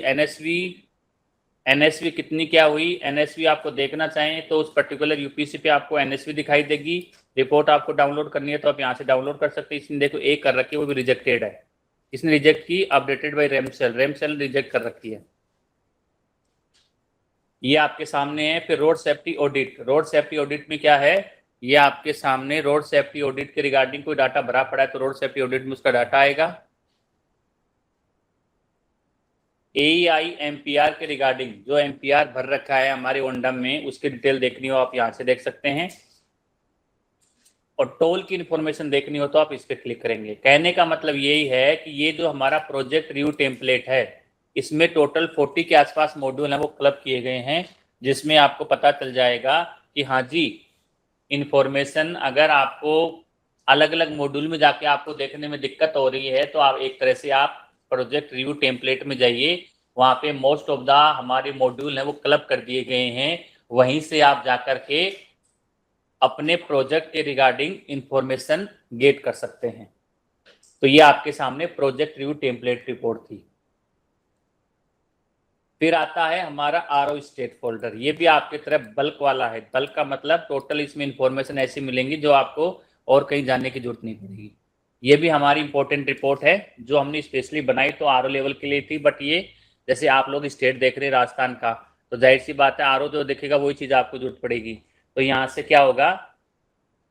[SPEAKER 1] एनएसवी कितनी क्या हुई, एनएसवी आपको देखना चाहें तो उस पर्टिकुलर यूपीसी पे आपको एनएसवी दिखाई देगी। रिपोर्ट आपको डाउनलोड करनी है तो आप यहाँ से डाउनलोड कर सकते हैं। इसने देखो एक कर रखी है वो भी रिजेक्टेड है, इसने रिजेक्ट की, अपडेटेड बाई रेमसेल रिजेक्ट कर रखी है, ये आपके सामने है। फिर road safety audit, road safety audit में क्या है, ये आपके सामने रोड सेफ्टी ऑडिट के रिगार्डिंग कोई डाटा भरा पड़ा है तो रोड सेफ्टी ऑडिट में उसका डाटा आएगा। AEI-MPR के रिगार्डिंग जो एमपीआर भर रखा है हमारे ओंडम में उसकी डिटेल देखनी हो आप यहाँ से देख सकते हैं, और टोल की इंफॉर्मेशन देखनी हो तो आप इस पर क्लिक करेंगे। कहने का मतलब यही है कि ये जो हमारा प्रोजेक्ट रिव्यू टेम्पलेट है इसमें टोटल 40 के आसपास मॉड्यूल हैं वो क्लब किए गए हैं, जिसमें आपको पता चल जाएगा कि हाँ जी इंफॉर्मेशन अगर आपको अलग अलग मॉड्यूल में जाके आपको देखने में दिक्कत हो रही है तो आप एक तरह से आप प्रोजेक्ट रिव्यू टेम्पलेट में जाइए, वहाँ पे मोस्ट ऑफ द हमारे मॉड्यूल हैं वो क्लब कर दिए गए हैं, वहीं से आप जाकर के अपने प्रोजेक्ट के रिगार्डिंग इंफॉर्मेशन गेट कर सकते हैं। तो ये आपके सामने प्रोजेक्ट रिव्यू टेम्पलेट रिपोर्ट थी। फिर आता है हमारा आरओ स्टेट फोल्डर, ये भी आपकी तरफ बल्क वाला है। बल्क का मतलब टोटल इसमें इंफॉर्मेशन ऐसी मिलेंगी जो आपको और कहीं जाने की जरूरत नहीं पड़ेगी। ये भी हमारी इंपॉर्टेंट रिपोर्ट है जो हमने स्पेशली बनाई तो आरओ लेवल के लिए थी, बट ये जैसे आप लोग स्टेट देख रहे हैं राजस्थान का, तो जाहिर सी बात है आरओ जो देखेगा वही चीज़ आपको जरूरत पड़ेगी। तो यहाँ से क्या होगा,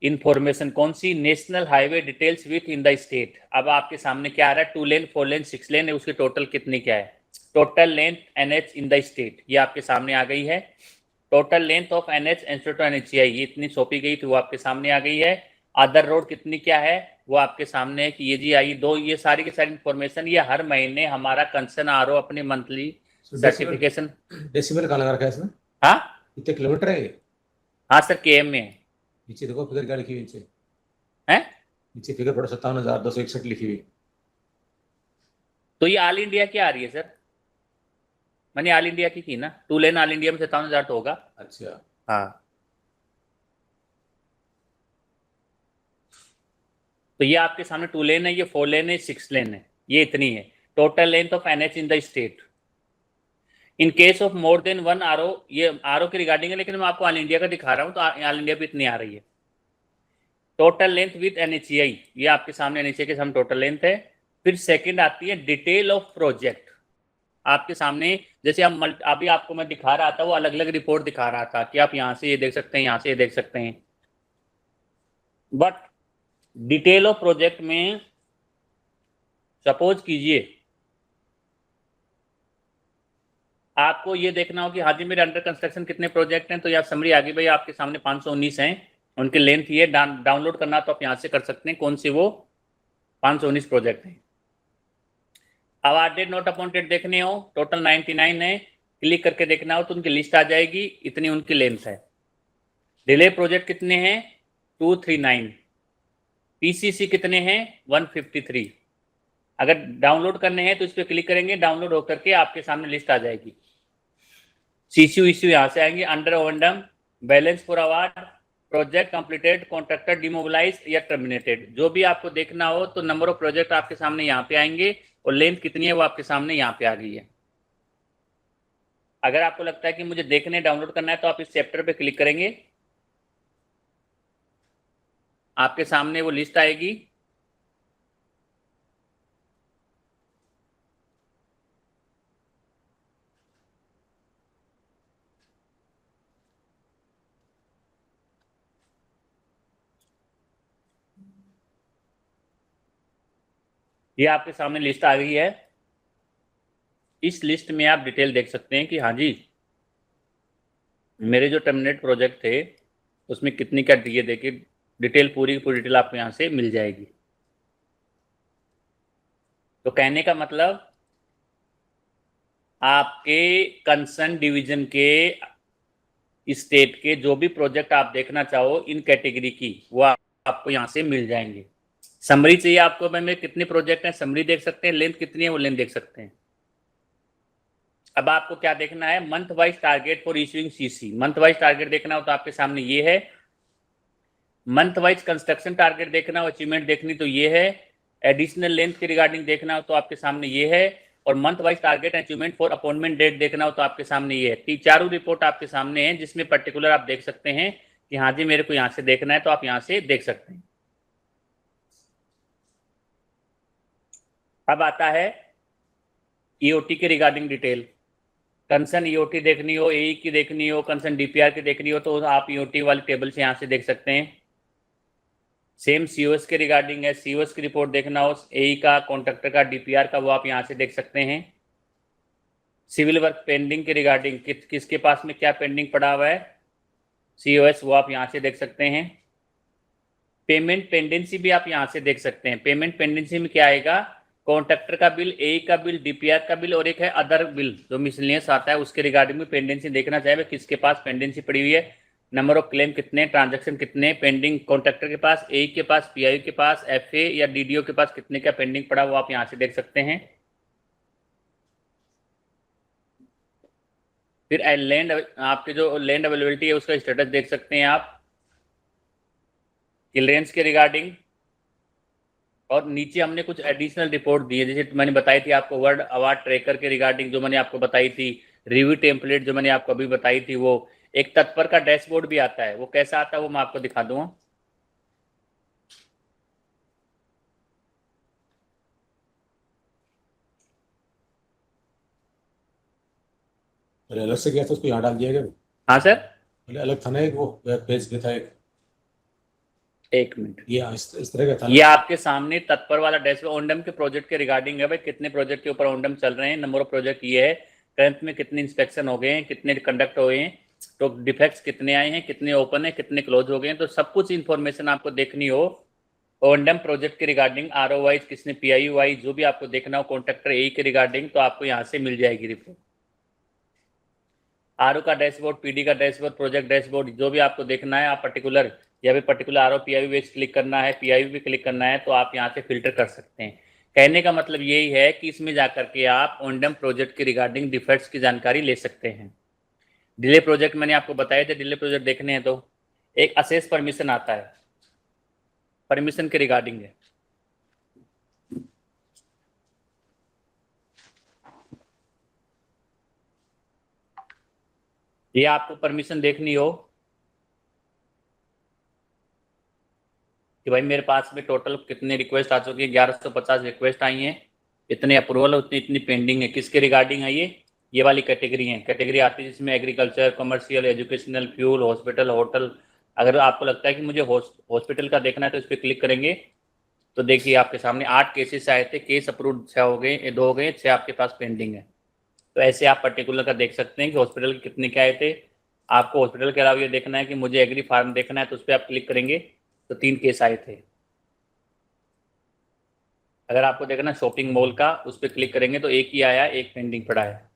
[SPEAKER 1] इंफॉर्मेशन कौन सी, national highway details within the state. अब आपके सामने क्या आ रहा है, 2 लेन 4 लेन 6 लेन है, उसकी टोटल कितनी क्या है, total length NH in the state ये आपके सामने आ गई है। Total length of NH institute NHAI ये इतनी सौंपी गई थी वो आपके सामने आ गई है। अदर रोड कितनी क्या है वो आपके सामने है कि ये जी आई दो, ये सारी की सारी इंफॉर्मेशन ये हर महीने हमारा कंसर्न आरओ अपने मंथली सर्टिफिकेशन।
[SPEAKER 2] डेसिमल कहाँ लगा रखा है इसमें?
[SPEAKER 1] हाँ
[SPEAKER 2] कितने किलोमीटर है ये?
[SPEAKER 1] हाँ सर केएम में है।
[SPEAKER 2] नीचे देखो फिगर क्या लिखी हुई नीचे
[SPEAKER 1] है,
[SPEAKER 2] नीचे फिगर पड़ा 57,261 लिखी हुई।
[SPEAKER 1] तो ये ऑल इंडिया की आ रही है सर, मैंने ऑल इंडिया की ना, 2 लेन ऑल इंडिया में 57,000 तो होगा।
[SPEAKER 2] अच्छा
[SPEAKER 1] हाँ तो ये आपके सामने 2 लेन है, ये 4 लेन है, 6 लेन है, ये इतनी है total length of NH in the state. In case of more than 1 RO, ये आरओ की रिगार्डिंग है लेकिन मैं आपको ऑल इंडिया का दिखा रहा हूँ, तो ऑल इंडिया पे इतनी आ रही है। टोटल लेंथ विद एनएचआई ये आपके सामने एनएचआई के सामने टोटल लेंथ है। फिर सेकंड आती है डिटेल ऑफ प्रोजेक्ट, आपके सामने जैसे हम अभी आपको मैं दिखा रहा था वो अलग अलग रिपोर्ट दिखा रहा था कि आप यहाँ से ये देख सकते हैं, यहाँ से ये देख सकते हैं, बट डिटेल ऑफ प्रोजेक्ट में सपोज कीजिए आपको ये देखना हो कि हाँ जी मेरे अंडर कंस्ट्रक्शन कितने प्रोजेक्ट हैं, तो यहाँ समरी आ गई भाई आपके सामने 519 हैं, उनकी लेंथ ये डाउनलोड करना तो आप यहाँ से कर सकते हैं कौन सी वो 519 प्रोजेक्ट हैं। अवार्डेड नॉट अपॉइंटेड देखने हो टोटल 99 है, क्लिक करके देखना हो तो उनकी लिस्ट आ जाएगी, इतनी उनकी लेंथ है। डिले प्रोजेक्ट कितने हैं 239, पीसीसी कितने हैं 153। अगर डाउनलोड करने हैं तो इस पर क्लिक करेंगे, डाउनलोड होकर के आपके सामने लिस्ट आ जाएगी। सीसीयू इश्यू यहाँ से आएंगे, under award, balance for award, project completed, contractor demobilize या टर्मिनेटेड, जो भी आपको देखना हो तो नंबर ऑफ प्रोजेक्ट आपके सामने यहाँ पे आएंगे और लेंथ कितनी है वो आपके सामने यहाँ पे आ गई है। अगर आपको लगता है कि मुझे देखने डाउनलोड करना है तो आप इस चैप्टर पे क्लिक करेंगे, आपके सामने वो लिस्ट आएगी। ये आपके सामने लिस्ट आ गई है। इस लिस्ट में आप डिटेल देख सकते हैं कि हाँ जी, मेरे जो टर्मिनेट प्रोजेक्ट थे उसमें कितनी क्या ये देखिए, डिटेल पूरी की पूरी डिटेल आपको यहाँ से मिल जाएगी। तो कहने का मतलब आपके कंसर्न डिवीजन के स्टेट के जो भी प्रोजेक्ट आप देखना चाहो इन कैटेगरी की, वो आपको यहाँ से मिल जाएंगे। समरी चाहिए आपको, मैं कितने प्रोजेक्ट हैं समरी देख सकते हैं, लेंथ कितनी है वो लेंथ देख सकते हैं। अब आपको क्या देखना है, month wise target for issuing CC. Month wise target देखना हो तो आपके सामने ये है। मंथ वाइज कंस्ट्रक्शन टारगेट देखना हो, अचीवमेंट देखनी तो ये है। एडिशनल लेंथ के रिगार्डिंग देखना हो तो आपके सामने ये है। और month wise target achievement for appointment date देखना हो तो आपके सामने ये है। चारों रिपोर्ट आपके सामने है, जिसमें पर्टिकुलर आप देख सकते हैं कि हाँ जी मेरे को यहाँ से देखना है, तो आप यहाँ से देख सकते हैं। अब आता है ईओटी के रिगार्डिंग डिटेल। कंसर्न ईओटी देखनी हो, एई की देखनी हो, कंसर्न डीपीआर की देखनी हो तो आप ईओटी वाली टेबल से यहाँ से देख सकते हैं। सेम सीओएस के रिगार्डिंग है, सीओएस की रिपोर्ट देखना हो, एई का, कॉन्ट्रैक्टर का, डीपीआर का, वो आप यहाँ से देख सकते हैं। सिविल वर्क पेंडिंग के रिगार्डिंग किसके पास में क्या पेंडिंग पड़ा हुआ है, सीओएस, वो आप यहाँ से देख सकते हैं। पेमेंट पेंडेंसी भी आप यहाँ से देख सकते हैं। पेमेंट पेंडेंसी में क्या आएगा, कॉन्ट्रैक्टर का बिल, ए का बिल, डीपीआर का बिल, और एक है अदर बिल जो मिसलेनियस आता है, उसके रिगार्डिंग में पेंडेंसी देखना चाहिए किसके पास पेंडेंसी पड़ी हुई है, नंबर ऑफ क्लेम कितने, ट्रांजैक्शन कितने पेंडिंग कॉन्ट्रैक्टर के पास, ए के पास, पीआई के पास, एफए या डीडीओ के पास कितने का पेंडिंग पड़ा, वो आप यहाँ से देख सकते हैं। फिर लैंड, आपके जो लैंड अवेलेबिलिटी है उसका स्टेटस देख सकते हैं आप, क्लियरेंस के रिगार्डिंग। और नीचे हमने कुछ एडिशनल रिपोर्ट दी है, जैसे मैंने बताई थी आपको वर्ड अवार्ड ट्रैकर के रिगार्डिंग, जो मैंने आपको बताई थी, रिव्यू टेम्पलेट जो मैंने आपको अभी बताई थी, वो एक तत्पर का डैशबोर्ड भी आता है। वो कैसा आता है वो मैं आपको दिखा दूंगा।
[SPEAKER 2] पहले अलग से गया था, उसको यहाँ डाल दिया गया।
[SPEAKER 1] हाँ सर,
[SPEAKER 2] पहले अलग था ना एक, वो वेब पेज पे था एक,
[SPEAKER 1] एक मिनट।
[SPEAKER 2] ये इस तरह का था
[SPEAKER 1] ये
[SPEAKER 2] ना।
[SPEAKER 1] आपके सामने तत्पर वाला डैशबोर्ड ओंडम के प्रोजेक्ट के रिगार्डिंग है भाई, कितने प्रोजेक्ट के ऊपर ओंडम चल रहे हैं, नंबर ऑफ प्रोजेक्ट ये है, करंट में कितने इंस्पेक्शन हो गए हैं, कितने कंडक्ट हो गए हैं, तो डिफेक्ट्स कितने आए हैं, कितने ओपन है, कितने क्लोज हो गए हैं, तो सब कुछ इन्फॉर्मेशन आपको देखनी हो ओंडम प्रोजेक्ट के रिगार्डिंग, आरओ वाइज किसने, पीआई वाइज जो भी आपको देखना हो, कॉन्ट्रैक्टर ए के रिगार्डिंग, तो आपको यहाँ से मिल जाएगी रिपोर्ट। आरओ का डैशबोर्ड, पीडी का डैशबोर्ड, प्रोजेक्ट डैशबोर्ड, जो भी आपको देखना है आप पर्टिकुलर, या फिर particular RO pi base click करना है, पीआई भी क्लिक करना है, तो आप यहाँ से फिल्टर कर सकते हैं। कहने का मतलब यही है कि इसमें जाकर के आप ओंडम प्रोजेक्ट के रिगार्डिंग डिफेक्ट्स की जानकारी ले सकते हैं। डिले प्रोजेक्ट मैंने आपको बताया था, डिले प्रोजेक्ट देखने हैं तो एक असेस परमिशन आता है, परमिशन के रिगार्डिंग है। ये आपको परमिशन देखनी हो कि भाई मेरे पास में टोटल कितने रिक्वेस्ट आ चुकी है, 1150 रिक्वेस्ट आई हैं, इतने अप्रूवल, उतनी इतनी पेंडिंग है, किसके रिगार्डिंग है ये वाली कैटेगरी है। कैटेगरी आती है जिसमें agriculture, commercial, educational, fuel, hospital, hotel. अगर आपको लगता है कि मुझे हॉस्पिटल का देखना है तो इस पर क्लिक करेंगे, तो देखिए आपके सामने 8 केसेस आए थे, केस अप्रूव 6 हो गए, 2 हो गए, 6 आपके पास पेंडिंग है। तो ऐसे आप पर्टिकुलर का देख सकते हैं कि हॉस्पिटल के कितने क्या आए थे। आपको हॉस्पिटल के अलावा ये देखना है कि मुझे एग्री फार्म देखना है, तो उस पर आप क्लिक करेंगे तो 3 केस आए थे। अगर आपको देखना शॉपिंग मॉल का, उस पर क्लिक करेंगे तो एक ही आया, एक पेंडिंग पड़ा है।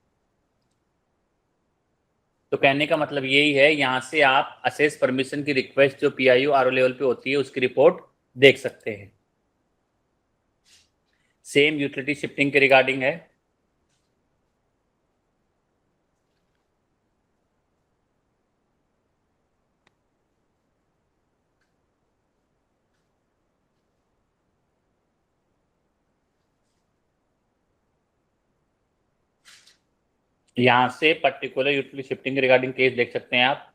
[SPEAKER 1] तो कहने का मतलब यही है, यहाँ से आप असेस परमिशन की रिक्वेस्ट जो पीआईओ आरओ लेवल पे होती है उसकी रिपोर्ट देख सकते हैं। सेम यूटिलिटी शिफ्टिंग के रिगार्डिंग है। यहाँ से पर्टिकुलर यूटिलिटी शिफ्टिंग के रिगार्डिंग केस देख सकते हैं आप।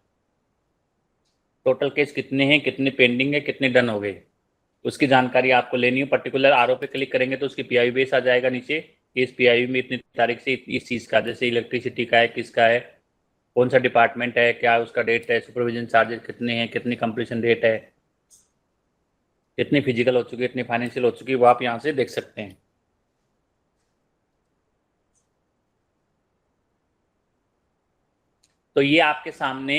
[SPEAKER 1] टोटल केस कितने हैं, कितने पेंडिंग है, कितने डन हो गए, उसकी जानकारी आपको लेनी हो। पर्टिकुलर आरओ पे क्लिक करेंगे तो उसकी पीआई बेस आ जाएगा नीचे, इस पीआई में इतनी तारीख से इस चीज़ का, जैसे इलेक्ट्रिसिटी का है, किसका है, कौन सा डिपार्टमेंट है, क्या उसका डेट है, सुपरविजन चार्जेस कितने हैं, कितनी कंप्लीशन डेट है, कितनी फिजिकल हो चुकी है, कितनी फाइनेंशियल हो चुकी है, वो आप यहाँ से देख सकते हैं। तो ये आपके सामने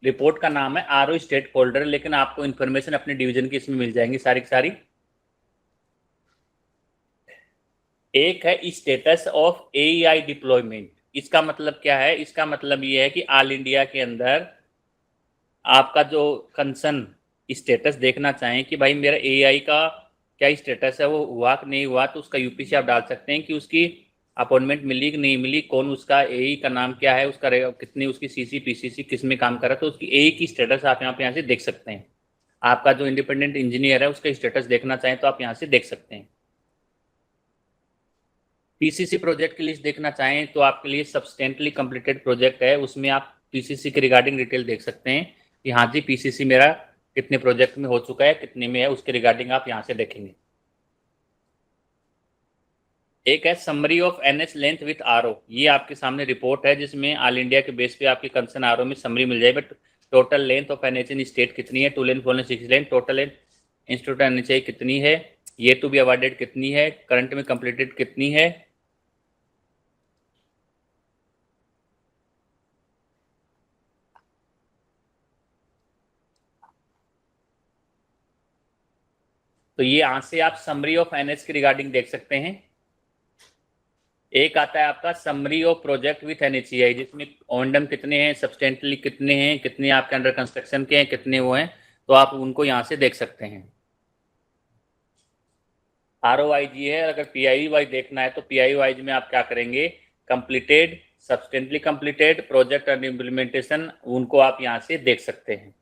[SPEAKER 1] रिपोर्ट का नाम है आरओ स्टेट होल्डर, लेकिन आपको इन्फॉर्मेशन अपने डिवीजन की इसमें मिल जाएंगी सारी की सारी। एक है स्टेटस ऑफ एईआई डिप्लॉयमेंट। इसका मतलब क्या है, इसका मतलब ये है कि ऑल इंडिया के अंदर आपका जो कंसर्न स्टेटस देखना चाहें कि भाई मेरा एआई का क्या स्टेटस है, वो हुआ कि नहीं हुआ, तो उसका यूपी से आप डाल सकते हैं कि उसकी अपॉइंटमेंट मिली कि नहीं मिली, कौन उसका एई का नाम क्या है, उसका कितनी उसकी सीसी पीसीसी किस में काम कर रहा है, तो उसकी एई की स्टेटस आप यहाँ से देख सकते हैं। आपका जो इंडिपेंडेंट इंजीनियर है उसका स्टेटस देखना चाहें तो आप यहाँ से देख सकते हैं। पीसीसी प्रोजेक्ट की लिस्ट देखना चाहें तो आपके लिए सब्सटेंटली कंप्लीटेड प्रोजेक्ट है, उसमें आप पीसीसी के रिगार्डिंग डिटेल देख सकते हैं कि हाँ जी पीसीसी मेरा कितने प्रोजेक्ट में हो चुका है, कितने में है, उसके रिगार्डिंग आप यहाँ से देखेंगे। एक है summary of NH length with RO. ये आपके सामने रिपोर्ट है जिसमें ऑल इंडिया के बेस पे आपके कंसर्न आरओ में समरी मिल जाए, but total length of NH in state कितनी है, 2 लेन 4 लेन 6 लेन, टोटल लेंथ इंस्टीट्यूट एनएचआई कितनी है, ये टू बी अवार्डेड कितनी है, करंट में कंप्लीटेड कितनी है। तो ये यहाँ से आप समरी ऑफ एनएच की रिगार्डिंग देख सकते हैं। एक आता है आपका summary of project with NHAI, जिसमें ओनडम कितने हैं, सब्सटेंटली कितने हैं, कितने आपके अंडर कंस्ट्रक्शन के हैं, कितने वो हैं, तो आप उनको यहाँ से देख सकते हैं। आरओवाइज है, अगर पीआई वाइज देखना है तो पीआई वाइज में आप क्या करेंगे, completed, substantially completed, project and implementation, उनको आप यहाँ से देख सकते हैं।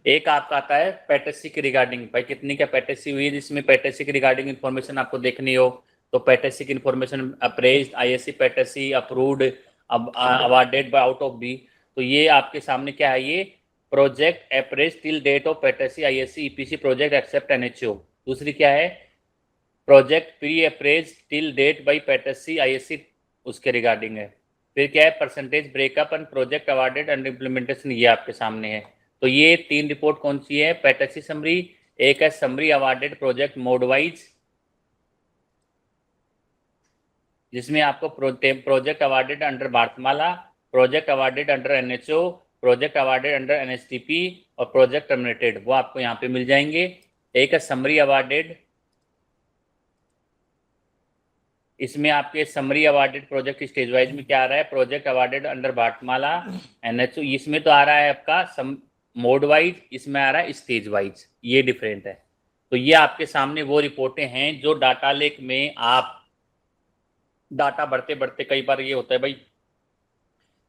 [SPEAKER 1] एक आपका आता है पैटेसी की रिगार्डिंग, भाई कितनी क्या पैटेसी हुई है, जिसमें पैटेसी की रिगार्डिंग इन्फॉर्मेशन आपको देखनी हो तो पैटेसी की इन्फॉर्मेशन अप्रेज्ड, आईएससी पैटेसी अप्रूव्ड, अब awarded by out of B. तो ये आपके सामने क्या है, ये project appraise till date of पैटेसी ISC EPC project except NHO. दूसरी क्या है, project pre appraise till date by पैटेसी आईएससी, उसके रिगार्डिंग है। फिर क्या है, percentage breakup and project awarded and implementation, ये आपके सामने है। तो ये 3 रिपोर्ट कौन सी है, पैटेसी समरी, एक है summary awarded project mode wise, जिसमें आपको project awarded under Bharatmala, project awarded under NHO, project awarded under NHTP और प्रोजेक्ट टर्मिनेटेड, वो आपको यहाँ पे मिल जाएंगे। एक है समरी अवार्डेड, इसमें आपके summary awarded project stage wise में क्या आ रहा है, प्रोजेक्ट अवार्डेड अंडर भारतमाला एनएचओ, इसमें तो आ रहा है आपका मोड वाइज, इसमें आ रहा है स्टेज वाइज, ये डिफरेंट है। तो ये आपके सामने वो रिपोर्टें हैं जो डाटा लेक में आप डाटा बढ़ते बढ़ते, कई बार ये होता है भाई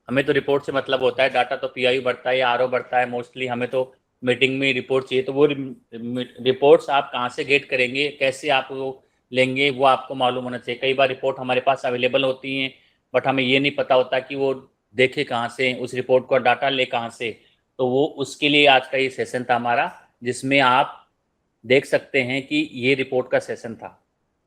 [SPEAKER 1] हमें तो रिपोर्ट से मतलब होता है, डाटा तो पीआई बढ़ता है या आरओ बढ़ता है, मोस्टली हमें तो मीटिंग में रिपोर्ट चाहिए, तो वो रिपोर्ट्स आप कहाँ से गेट करेंगे, कैसे आप वो लेंगे, वो आपको मालूम होना चाहिए। कई बार रिपोर्ट हमारे पास अवेलेबल होती हैं बट हमें ये नहीं पता होता कि वो देखे कहाँ से, उस रिपोर्ट को डाटा ले कहाँ से। तो वो उसके लिए आज का ये सेशन था हमारा, जिसमें आप देख सकते हैं कि ये रिपोर्ट का सेशन था।